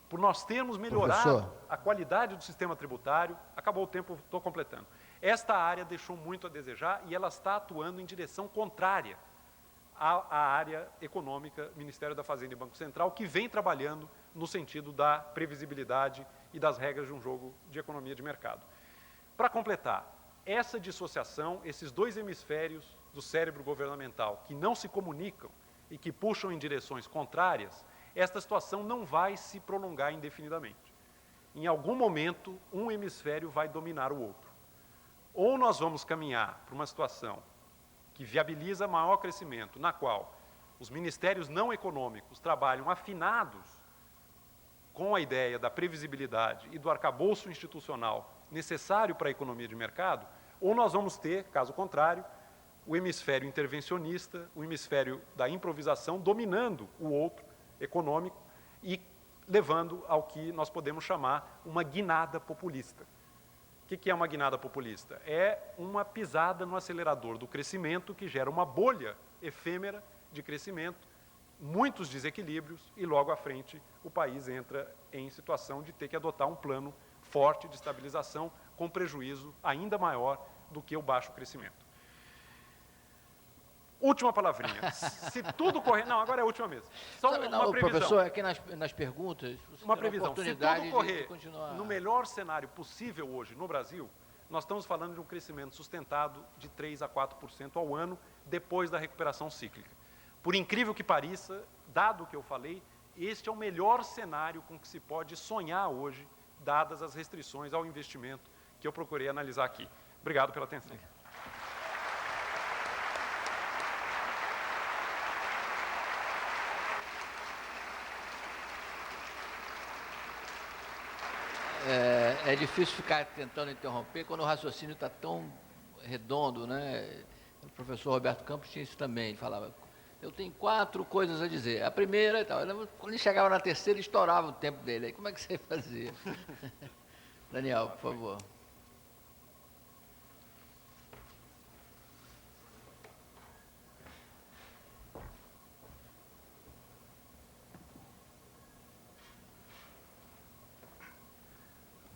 por nós termos melhorado a qualidade do sistema tributário. Acabou o tempo, estou completando. Esta área deixou muito a desejar e ela está atuando em direção contrária à área econômica, Ministério da Fazenda e Banco Central, que vem trabalhando no sentido da previsibilidade e das regras de um jogo de economia de mercado. Para completar, essa dissociação, esses dois hemisférios do cérebro governamental que não se comunicam e que puxam em direções contrárias, esta situação não vai se prolongar indefinidamente. Em algum momento, um hemisfério vai dominar o outro. Ou nós vamos caminhar para uma situação que viabiliza maior crescimento, na qual os ministérios não econômicos trabalham afinados com a ideia da previsibilidade e do arcabouço institucional necessário para a economia de mercado, ou nós vamos ter, caso contrário, o hemisfério intervencionista, o hemisfério da improvisação dominando o outro, econômico, e levando ao que nós podemos chamar uma guinada populista. O que é uma guinada populista? É uma pisada no acelerador do crescimento que gera uma bolha efêmera de crescimento, muitos desequilíbrios e logo à frente o país entra em situação de ter que adotar um plano forte de estabilização com prejuízo ainda maior do que o baixo crescimento. Última palavrinha. Se tudo correr... Não, agora é a última mesmo. Só uma previsão. Professor, aqui nas perguntas... Uma previsão. Se tudo correr no melhor cenário possível hoje no Brasil, nós estamos falando de um crescimento sustentado de 3% a 4% ao ano, depois da recuperação cíclica. Por incrível que pareça, dado o que eu falei, este é o melhor cenário com que se pode sonhar hoje, dadas as restrições ao investimento que eu procurei analisar aqui. Obrigado pela atenção. É difícil ficar tentando interromper quando o raciocínio está tão redondo, né? O professor Roberto Campos tinha isso também, ele falava, eu tenho 4 coisas a dizer. A primeira e tal. Quando ele chegava na terceira, estourava o tempo dele. Aí como é que você fazia? Daniel, por favor.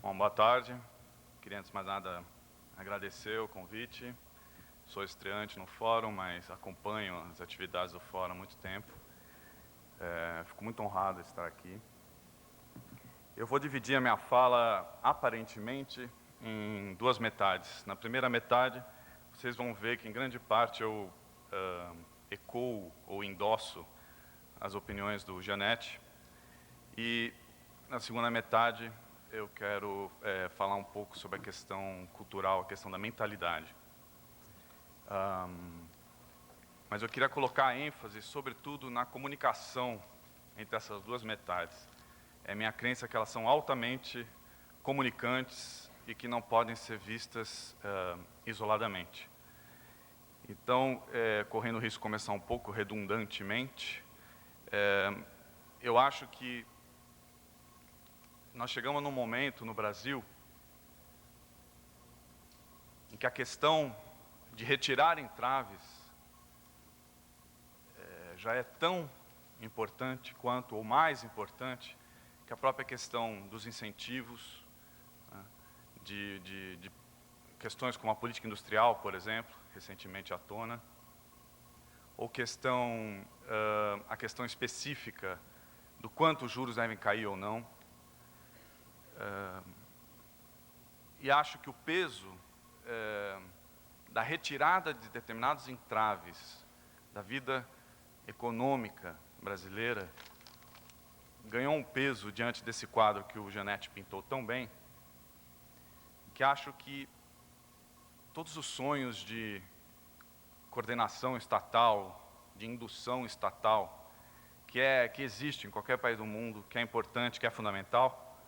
Bom, boa tarde. Queria, antes de mais nada, agradecer o convite. sou estreante no fórum, mas acompanho as atividades do fórum há muito tempo. Fico muito honrado de estar aqui. Eu vou dividir a minha fala, aparentemente, em duas metades. Na primeira metade, vocês vão ver que, em grande parte, eu ecoo ou endosso as opiniões do Janete. E, na segunda metade, eu quero falar um pouco sobre a questão cultural, a questão da mentalidade. Mas eu queria colocar ênfase, sobretudo, na comunicação entre essas duas metades. É minha crença que elas são altamente comunicantes e que não podem ser vistas isoladamente. Então, correndo o risco de começar um pouco redundantemente, eu acho que nós chegamos num momento no Brasil em que a questão de retirar entraves já é tão importante quanto, ou mais importante, que a própria questão dos incentivos, né, de questões como a política industrial, por exemplo, recentemente à tona, ou a questão específica do quanto os juros devem cair ou não. E acho que o peso da retirada de determinados entraves da vida econômica brasileira ganhou um peso diante desse quadro que o Janete pintou tão bem, que acho que todos os sonhos de coordenação estatal, de indução estatal, que existe em qualquer país do mundo, que é importante, que é fundamental,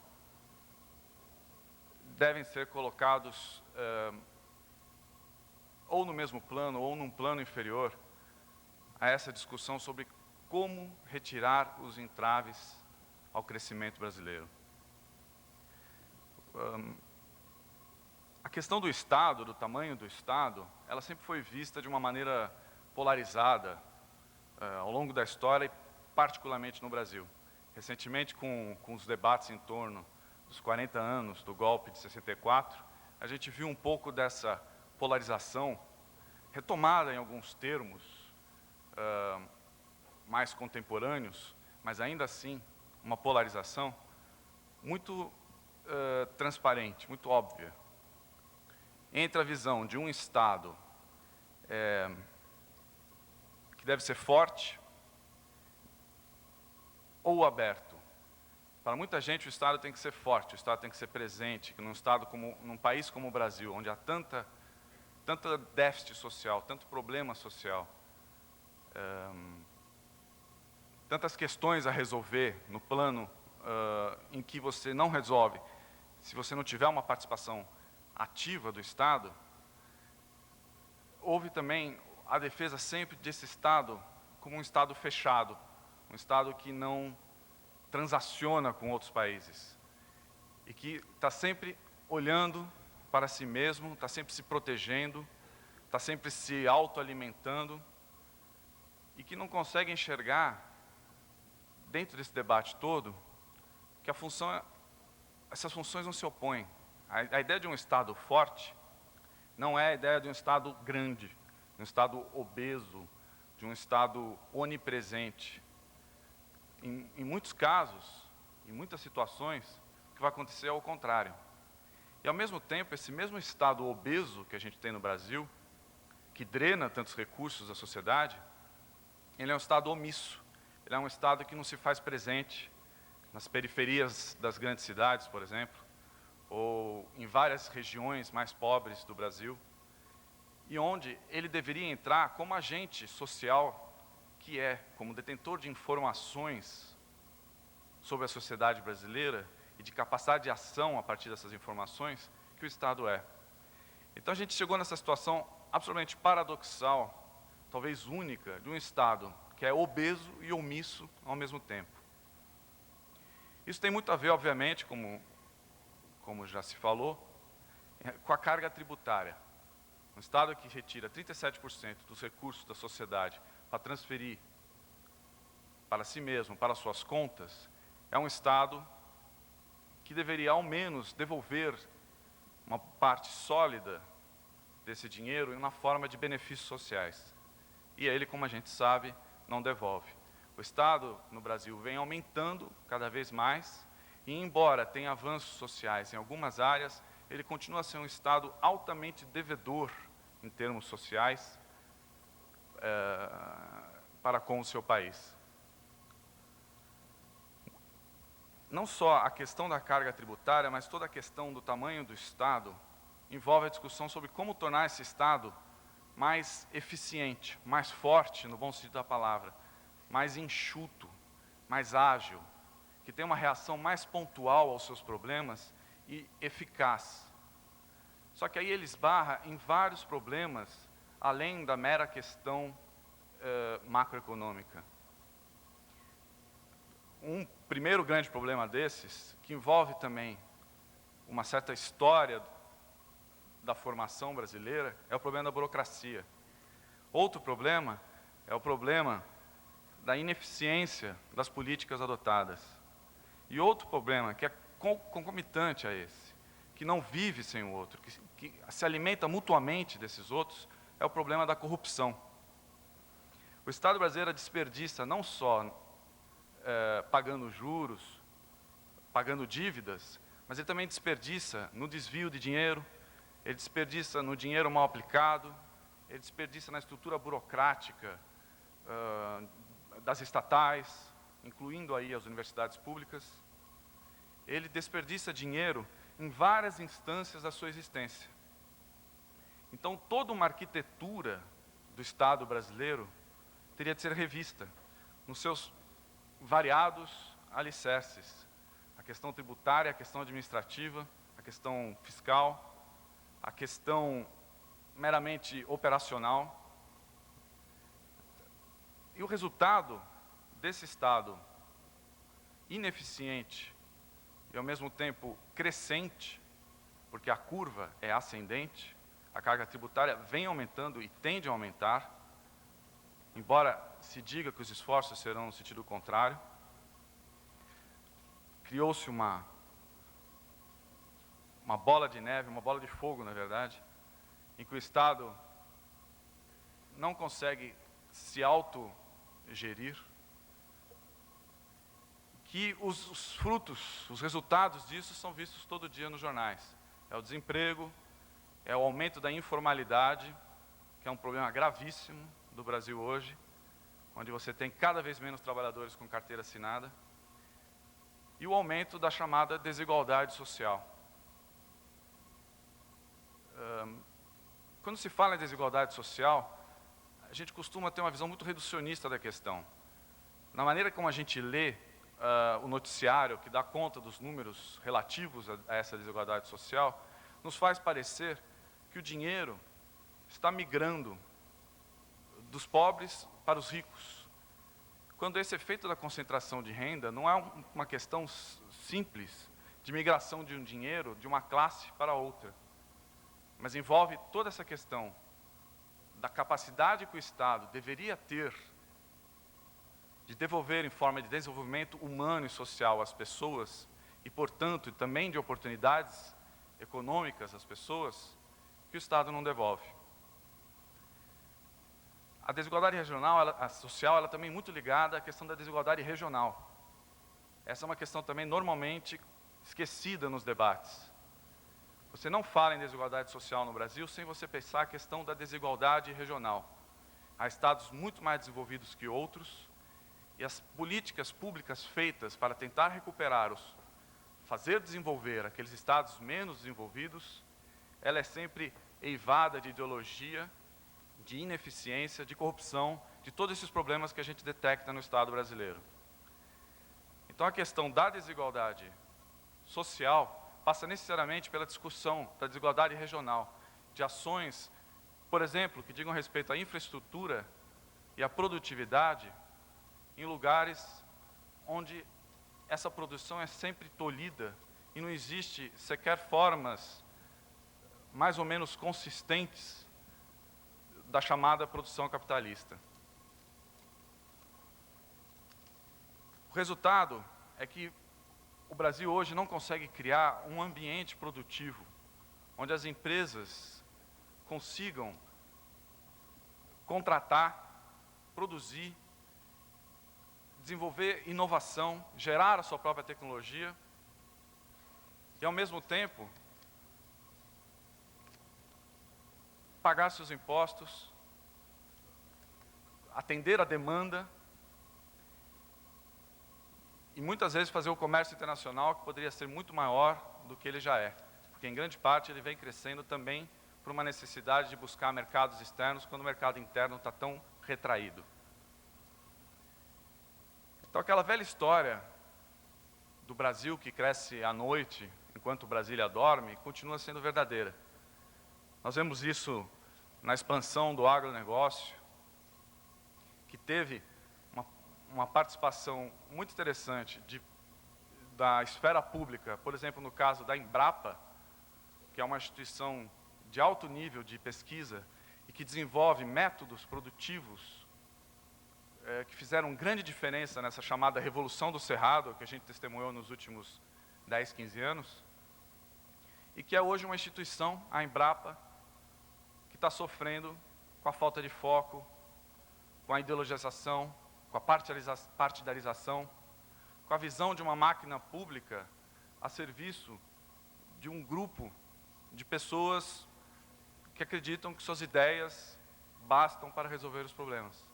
devem ser colocados ou no mesmo plano, ou num plano inferior a essa discussão sobre como retirar os entraves ao crescimento brasileiro. A questão do Estado, do tamanho do Estado, ela sempre foi vista de uma maneira polarizada ao longo da história, e particularmente no Brasil. Recentemente, com os debates em torno dos 40 anos do golpe de 64, a gente viu um pouco dessa polarização retomada em alguns termos mais contemporâneos, mas ainda assim uma polarização muito transparente, muito óbvia, entre a visão de um Estado que deve ser forte ou aberto. Para muita gente, o Estado tem que ser forte, o Estado tem que ser presente, que num país como o Brasil, onde há tanta déficit social, tanto problema social, tantas questões a resolver no plano em que você não resolve, se você não tiver uma participação ativa do Estado. Houve também a defesa sempre desse Estado como um Estado fechado, um Estado que não transaciona com outros países e que está sempre olhando para si mesmo, está sempre se protegendo, está sempre se autoalimentando e que não consegue enxergar, dentro desse debate todo, que essas funções não se opõem. A ideia de um Estado forte não é a ideia de um Estado grande, de um Estado obeso, de um Estado onipresente. Em muitos casos, em muitas situações, o que vai acontecer é o contrário. E, ao mesmo tempo, esse mesmo Estado obeso que a gente tem no Brasil, que drena tantos recursos da sociedade, ele é um Estado omisso. Ele é um Estado que não se faz presente nas periferias das grandes cidades, por exemplo, ou em várias regiões mais pobres do Brasil, e onde ele deveria entrar como agente social que como detentor de informações sobre a sociedade brasileira e de capacidade de ação a partir dessas informações, que o Estado é. Então a gente chegou nessa situação absolutamente paradoxal, talvez única, de um Estado que é obeso e omisso ao mesmo tempo. Isso tem muito a ver, obviamente, como já se falou, com a carga tributária. Um Estado que retira 37% dos recursos da sociedade para transferir para si mesmo, para suas contas, é um Estado que deveria, ao menos, devolver uma parte sólida desse dinheiro na forma de benefícios sociais. E ele, como a gente sabe, não devolve. O Estado no Brasil vem aumentando cada vez mais, e embora tenha avanços sociais em algumas áreas, ele continua a ser um Estado altamente devedor em termos sociais para com o seu país. Não só a questão da carga tributária, mas toda a questão do tamanho do Estado envolve a discussão sobre como tornar esse Estado mais eficiente, mais forte, no bom sentido da palavra, mais enxuto, mais ágil, que tenha uma reação mais pontual aos seus problemas e eficaz. Só que aí ele esbarra em vários problemas, além da mera questão macroeconômica. Um primeiro grande problema desses, que envolve também uma certa história da formação brasileira, é o problema da burocracia. Outro problema é o problema da ineficiência das políticas adotadas. E outro problema, que é concomitante a esse, que não vive sem o outro, que se alimenta mutuamente desses outros, é o problema da corrupção. O Estado brasileiro desperdiça não só pagando juros, pagando dívidas, mas ele também desperdiça no desvio de dinheiro, ele desperdiça no dinheiro mal aplicado, ele desperdiça na estrutura burocrática das estatais, incluindo aí as universidades públicas. Ele desperdiça dinheiro em várias instâncias da sua existência. Então, toda uma arquitetura do Estado brasileiro teria de ser revista nos seus variados alicerces. A questão tributária, a questão administrativa, a questão fiscal, a questão meramente operacional. E o resultado desse Estado ineficiente e, ao mesmo tempo, crescente, porque a curva é ascendente, a carga tributária vem aumentando e tende a aumentar, embora se diga que os esforços serão no sentido contrário. Criou-se uma bola de neve, uma bola de fogo, na verdade, em que o Estado não consegue se autogerir, que os frutos, os resultados disso são vistos todo dia nos jornais. É o desemprego, é o aumento da informalidade, que é um problema gravíssimo do Brasil hoje, onde você tem cada vez menos trabalhadores com carteira assinada, e o aumento da chamada desigualdade social. Quando se fala em desigualdade social, a gente costuma ter uma visão muito reducionista da questão. Na maneira como a gente lê o noticiário, que dá conta dos números relativos a essa desigualdade social, nos faz parecer que o dinheiro está migrando dos pobres para os ricos, quando esse efeito da concentração de renda não é uma questão simples de migração de um dinheiro de uma classe para outra, mas envolve toda essa questão da capacidade que o Estado deveria ter de devolver em forma de desenvolvimento humano e social às pessoas e, portanto, também de oportunidades econômicas às pessoas, que o Estado não devolve. A desigualdade regional, a social, ela também é muito ligada à questão da desigualdade regional. Essa é uma questão também normalmente esquecida nos debates. Você não fala em desigualdade social no Brasil sem você pensar a questão da desigualdade regional. Há estados muito mais desenvolvidos que outros, e as políticas públicas feitas para tentar recuperar fazer desenvolver aqueles estados menos desenvolvidos, ela é sempre eivada de ideologia, de ineficiência, de corrupção, de todos esses problemas que a gente detecta no Estado brasileiro. Então, a questão da desigualdade social passa necessariamente pela discussão da desigualdade regional, de ações, por exemplo, que digam respeito à infraestrutura e à produtividade em lugares onde essa produção é sempre tolhida e não existe sequer formas mais ou menos consistentes da chamada produção capitalista. O resultado é que o Brasil hoje não consegue criar um ambiente produtivo onde as empresas consigam contratar, produzir, desenvolver inovação, gerar a sua própria tecnologia e, ao mesmo tempo, pagar seus impostos, atender a demanda e, muitas vezes, fazer o comércio internacional, que poderia ser muito maior do que ele já é. Porque, em grande parte, ele vem crescendo também por uma necessidade de buscar mercados externos, quando o mercado interno está tão retraído. Então, aquela velha história do Brasil que cresce à noite, enquanto Brasília dorme, continua sendo verdadeira. Nós vemos isso na expansão do agronegócio, que teve uma participação muito interessante da esfera pública, por exemplo, no caso da Embrapa, que é uma instituição de alto nível de pesquisa e que desenvolve métodos produtivos que fizeram grande diferença nessa chamada Revolução do Cerrado, que a gente testemunhou nos últimos 10, 15 anos, e que é hoje uma instituição, a Embrapa, que está sofrendo com a falta de foco, com a ideologização, com a partidarização, com a visão de uma máquina pública a serviço de um grupo de pessoas que acreditam que suas ideias bastam para resolver os problemas.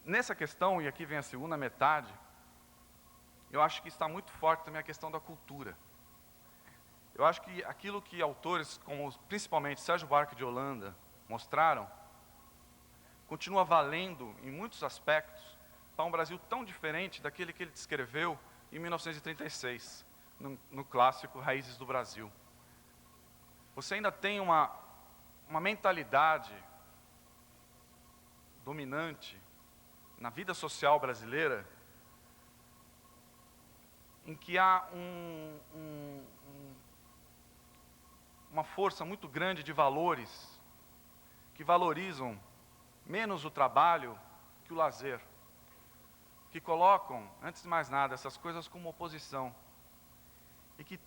Nessa questão, e aqui vem a segunda metade, eu acho que está muito forte também a questão da cultura. Eu acho que aquilo que autores como principalmente Sérgio Buarque de Holanda mostraram, continua valendo em muitos aspectos para um Brasil tão diferente daquele que ele descreveu em 1936, no clássico Raízes do Brasil. Você ainda tem uma mentalidade dominante na vida social brasileira, em que há uma força muito grande de valores que valorizam menos o trabalho que o lazer, que colocam, antes de mais nada, essas coisas como oposição, e que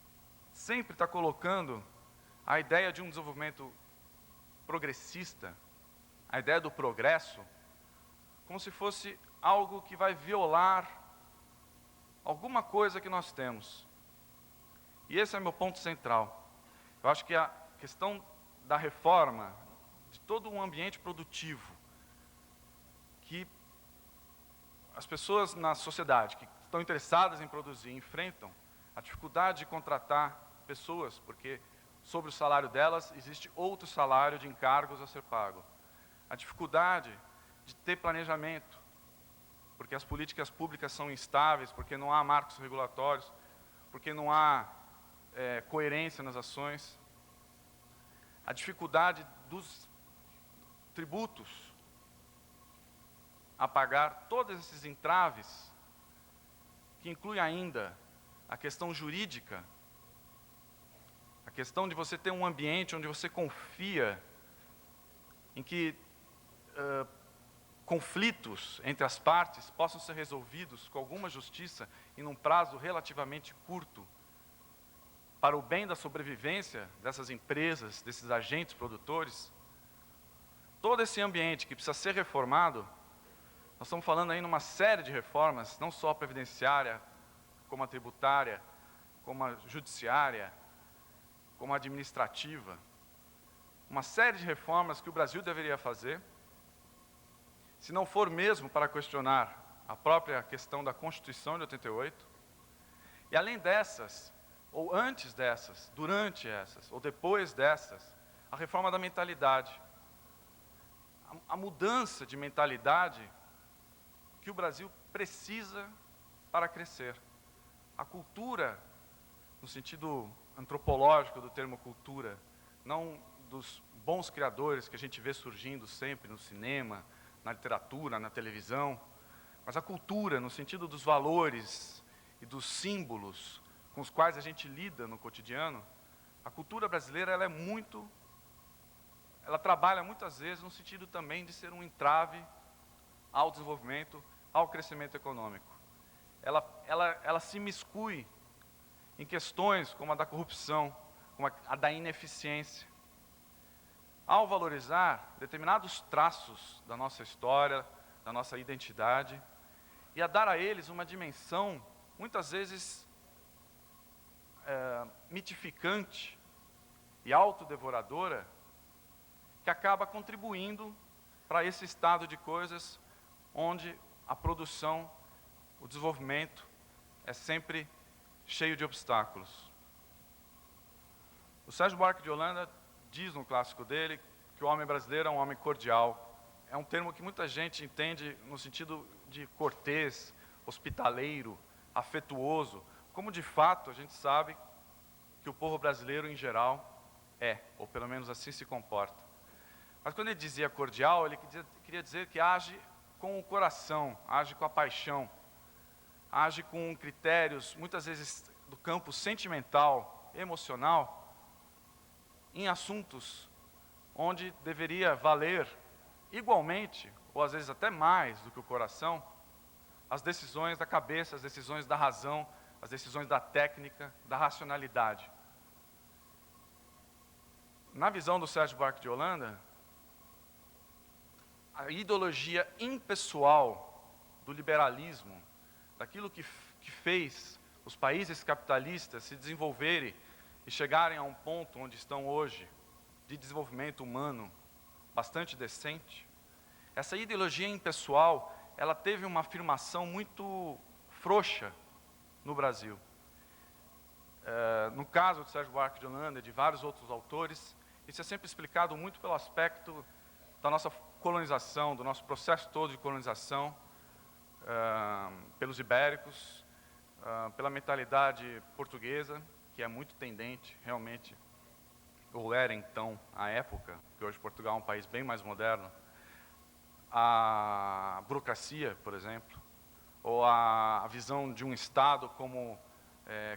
sempre está colocando a ideia de um desenvolvimento progressista, a ideia do progresso, como se fosse algo que vai violar alguma coisa que nós temos. E esse é meu ponto central. Eu acho que a questão da reforma de todo um ambiente produtivo, que as pessoas na sociedade que estão interessadas em produzir enfrentam a dificuldade de contratar pessoas, porque sobre o salário delas existe outro salário de encargos a ser pago. A dificuldade de ter planejamento, porque as políticas públicas são instáveis, porque não há marcos regulatórios, porque não há coerência nas ações. A dificuldade dos tributos a pagar todos esses entraves, que inclui ainda a questão jurídica, a questão de você ter um ambiente onde você confia em que conflitos entre as partes possam ser resolvidos com alguma justiça e num prazo relativamente curto, para o bem da sobrevivência dessas empresas, desses agentes produtores. Todo esse ambiente que precisa ser reformado, nós estamos falando aí numa série de reformas, não só a previdenciária, como a tributária, como a judiciária, como a administrativa. Uma série de reformas que o Brasil deveria fazer, se não for mesmo para questionar a própria questão da Constituição de 88, e além dessas, ou antes dessas, durante essas, ou depois dessas, a reforma da mentalidade. A mudança de mentalidade que o Brasil precisa para crescer. A cultura, no sentido antropológico do termo cultura, não dos bons criadores que a gente vê surgindo sempre no cinema, na literatura, na televisão, mas a cultura no sentido dos valores e dos símbolos com os quais a gente lida no cotidiano. A cultura brasileira ela trabalha muitas vezes no sentido também de ser um entrave ao desenvolvimento, ao crescimento econômico. Ela se miscui em questões como a da corrupção, como a da ineficiência. Ao valorizar determinados traços da nossa história, da nossa identidade, e a dar a eles uma dimensão, muitas vezes, mitificante e autodevoradora, que acaba contribuindo para esse estado de coisas onde a produção, o desenvolvimento é sempre cheio de obstáculos. O Sérgio Buarque de Holanda diz no clássico dele que o homem brasileiro é um homem cordial. É um termo que muita gente entende no sentido de cortês, hospitaleiro, afetuoso, como de fato a gente sabe que o povo brasileiro em geral é, ou pelo menos assim se comporta. Mas quando ele dizia cordial, ele queria dizer que age com o coração, age com a paixão, age com critérios, muitas vezes do campo sentimental, emocional, em assuntos onde deveria valer igualmente, ou às vezes até mais do que o coração, as decisões da cabeça, as decisões da razão, as decisões da técnica, da racionalidade. Na visão do Sérgio Buarque de Holanda, a ideologia impessoal do liberalismo, daquilo que fez os países capitalistas se desenvolverem e chegarem a um ponto onde estão hoje, de desenvolvimento humano bastante decente, essa ideologia impessoal, ela teve uma afirmação muito frouxa no Brasil. No caso de Sérgio Buarque de Holanda e de vários outros autores, isso é sempre explicado muito pelo aspecto da nossa colonização, do nosso processo todo de colonização, pelos ibéricos, pela mentalidade portuguesa, que é muito tendente, realmente, ou era então, à época, que hoje Portugal é um país bem mais moderno, a burocracia, por exemplo, ou a visão de um Estado como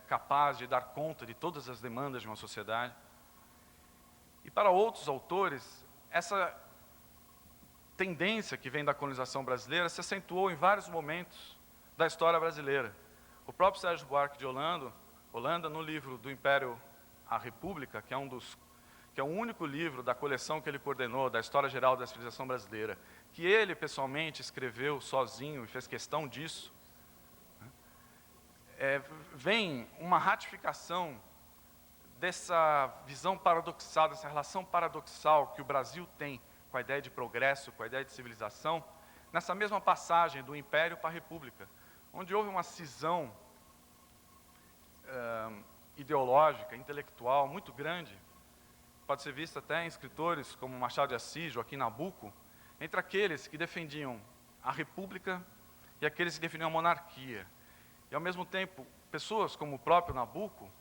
capaz de dar conta de todas as demandas de uma sociedade. E para outros autores, essa tendência que vem da colonização brasileira se acentuou em vários momentos da história brasileira. O próprio Sérgio Buarque de Holanda, no livro do Império à República, que é o único livro da coleção que ele coordenou, da História Geral da Civilização Brasileira, que ele pessoalmente escreveu sozinho e fez questão disso, vem uma ratificação dessa visão paradoxal, dessa relação paradoxal que o Brasil tem com a ideia de progresso, com a ideia de civilização, nessa mesma passagem do Império para a República, onde houve uma cisão ideológica, intelectual muito grande, pode ser vista até em escritores como Machado de Assis, Joaquim Nabuco, entre aqueles que defendiam a República e aqueles que defendiam a monarquia. E, ao mesmo tempo, pessoas como o próprio Nabuco,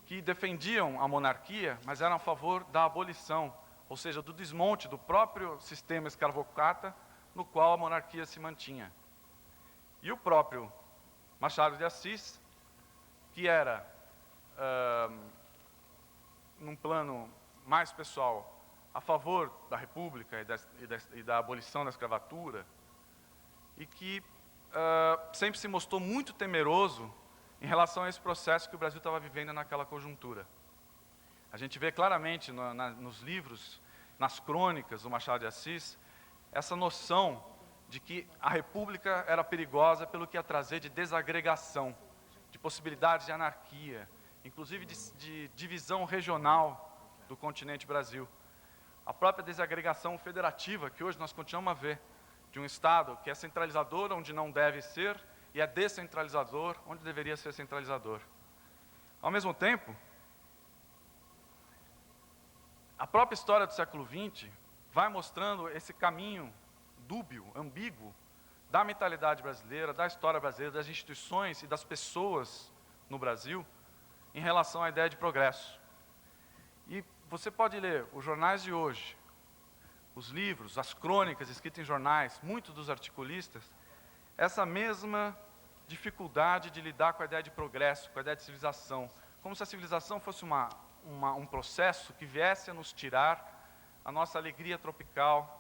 que defendiam a monarquia, mas eram a favor da abolição, ou seja, do desmonte do próprio sistema escravocrata no qual a monarquia se mantinha. E o próprio Machado de Assis, que era, num plano mais pessoal, a favor da República e da abolição da escravatura, e que sempre se mostrou muito temeroso em relação a esse processo que o Brasil estava vivendo naquela conjuntura. A gente vê claramente nos livros, nas crônicas do Machado de Assis, essa noção de que a República era perigosa pelo que ia trazer de desagregação, de possibilidades de anarquia, inclusive de divisão regional do continente Brasil. A própria desagregação federativa, que hoje nós continuamos a ver, de um Estado que é centralizador onde não deve ser e é descentralizador onde deveria ser centralizador. Ao mesmo tempo, a própria história do século XX vai mostrando esse caminho dúbio, ambíguo, da mentalidade brasileira, da história brasileira, das instituições e das pessoas no Brasil, em relação à ideia de progresso. E você pode ler os jornais de hoje, os livros, as crônicas escritas em jornais, muitos dos articulistas, essa mesma dificuldade de lidar com a ideia de progresso, com a ideia de civilização, como se a civilização fosse um processo que viesse a nos tirar a nossa alegria tropical,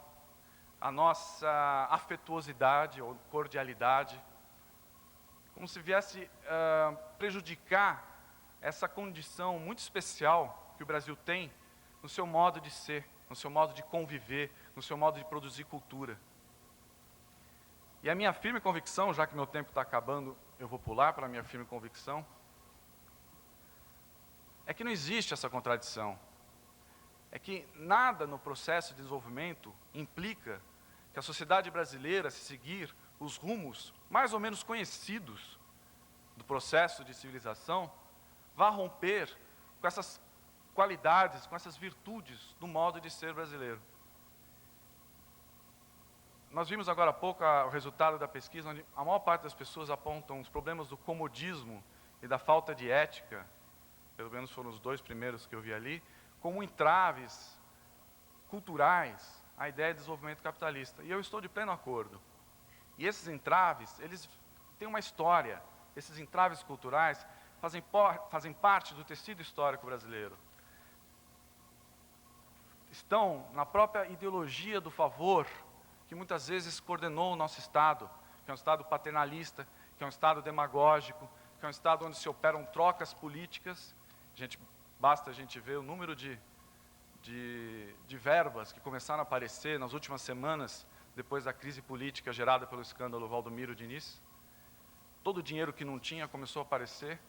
a nossa afetuosidade ou cordialidade, como se viesse prejudicar essa condição muito especial que o Brasil tem no seu modo de ser, no seu modo de conviver, no seu modo de produzir cultura. E a minha firme convicção, já que meu tempo está acabando, eu vou pular para a minha firme convicção, é que não existe essa contradição. É que nada no processo de desenvolvimento implica que a sociedade brasileira, se seguir os rumos mais ou menos conhecidos do processo de civilização, vá romper com essas qualidades, com essas virtudes do modo de ser brasileiro. Nós vimos agora há pouco o resultado da pesquisa, onde a maior parte das pessoas apontam os problemas do comodismo e da falta de ética, pelo menos foram os 2 primeiros que eu vi ali, como entraves culturais à ideia de desenvolvimento capitalista. E eu estou de pleno acordo. E esses entraves, eles têm uma história. Esses entraves culturais fazem parte do tecido histórico brasileiro. Estão na própria ideologia do favor, que muitas vezes coordenou o nosso Estado, que é um Estado paternalista, que é um Estado demagógico, que é um Estado onde se operam trocas políticas. Basta a gente ver o número de verbas que começaram a aparecer nas últimas semanas, depois da crise política gerada pelo escândalo Valdomiro Diniz. Todo o dinheiro que não tinha começou a aparecer.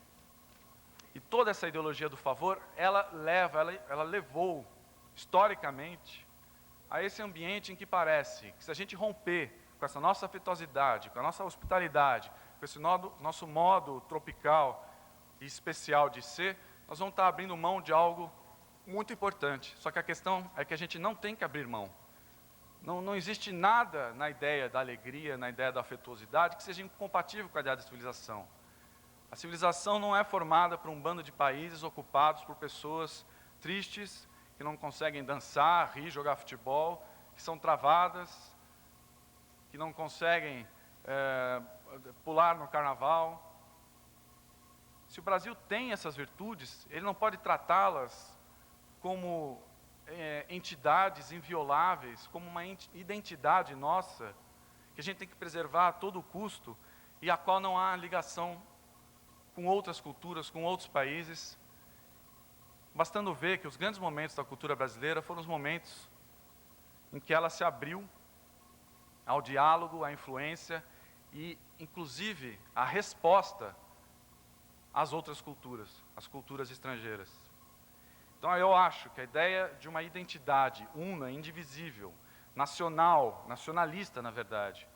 E toda essa ideologia do favor, ela levou, historicamente, a esse ambiente em que parece que se a gente romper com essa nossa afetuosidade, com a nossa hospitalidade, com esse nosso modo tropical e especial de ser, nós vamos estar abrindo mão de algo muito importante. Só que a questão é que a gente não tem que abrir mão. Não existe nada na ideia da alegria, na ideia da afetuosidade, que seja incompatível com a ideia da civilização. A civilização não é formada por um bando de países ocupados por pessoas tristes, que não conseguem dançar, rir, jogar futebol, que são travadas, que não conseguem pular no carnaval. Se o Brasil tem essas virtudes, ele não pode tratá-las como entidades invioláveis, como uma identidade nossa, que a gente tem que preservar a todo custo, e a qual não há ligação com outras culturas, com outros países. Bastando ver que os grandes momentos da cultura brasileira foram os momentos em que ela se abriu ao diálogo, à influência e, inclusive, à resposta às outras culturas, às culturas estrangeiras. Então, eu acho que a ideia de uma identidade una, indivisível, nacional, nacionalista, na verdade,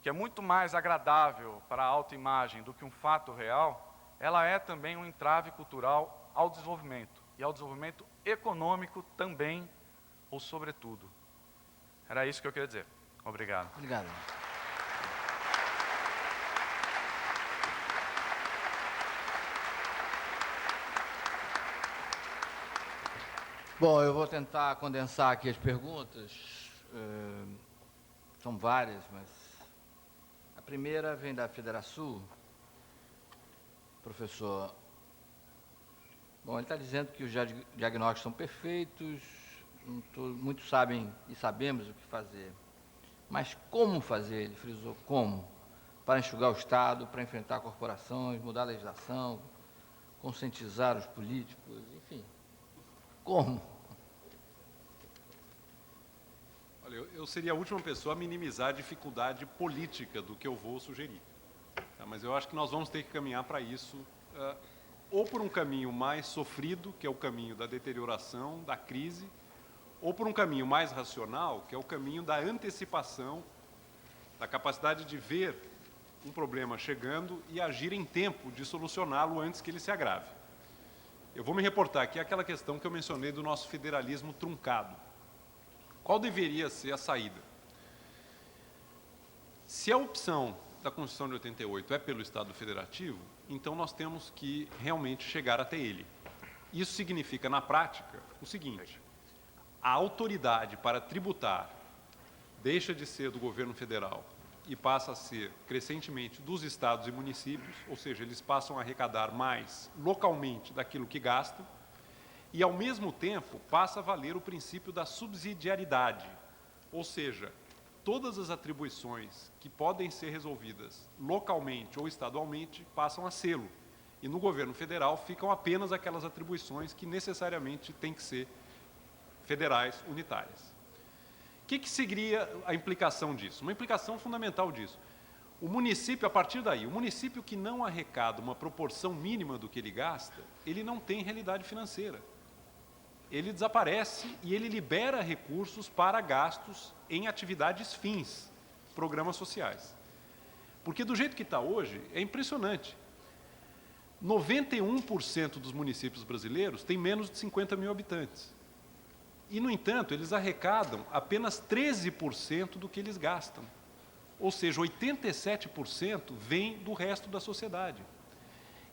que é muito mais agradável para a autoimagem do que um fato real, ela é também um entrave cultural ao desenvolvimento, e ao desenvolvimento econômico também, ou sobretudo. Era isso que eu queria dizer. Obrigado. Obrigado. Bom, eu vou tentar condensar aqui as perguntas. São várias, mas a primeira vem da Federação. Professor, bom, ele está dizendo que os diagnósticos são perfeitos, muitos sabem e sabemos o que fazer. Mas como fazer? Ele frisou como? Para enxugar o Estado, para enfrentar corporações, mudar a legislação, conscientizar os políticos, enfim. Como? Olha, eu seria a última pessoa a minimizar a dificuldade política do que eu vou sugerir. Tá? Mas eu acho que nós vamos ter que caminhar para isso, ou por um caminho mais sofrido, que é o caminho da deterioração, da crise, ou por um caminho mais racional, que é o caminho da antecipação, da capacidade de ver um problema chegando e agir em tempo de solucioná-lo antes que ele se agrave. Eu vou me reportar aqui àquela questão que eu mencionei do nosso federalismo truncado. Qual deveria ser a saída? Se a opção da Constituição de 88 é pelo Estado federativo, então nós temos que realmente chegar até ele. Isso significa, na prática, o seguinte: a autoridade para tributar deixa de ser do governo federal e passa a ser, crescentemente, dos estados e municípios, ou seja, eles passam a arrecadar mais localmente daquilo que gastam, e, ao mesmo tempo, passa a valer o princípio da subsidiariedade, ou seja, todas as atribuições que podem ser resolvidas localmente ou estadualmente passam a sê-lo. E no governo federal ficam apenas aquelas atribuições que necessariamente têm que ser federais, unitárias. O que seria a implicação disso? Uma implicação fundamental disso. O município, a partir daí, o município que não arrecada uma proporção mínima do que ele gasta, ele não tem realidade financeira. Ele desaparece e ele libera recursos para gastos em atividades fins, programas sociais. Porque do jeito que está hoje, é impressionante. 91% dos municípios brasileiros têm menos de 50 mil habitantes. E, no entanto, eles arrecadam apenas 13% do que eles gastam. Ou seja, 87% vem do resto da sociedade.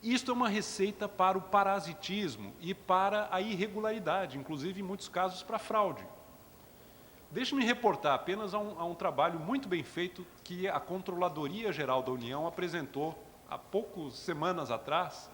Isto é uma receita para o parasitismo e para a irregularidade, inclusive, em muitos casos, para a fraude. Deixe-me reportar apenas a um trabalho muito bem feito que a Controladoria Geral da União apresentou há poucas semanas atrás,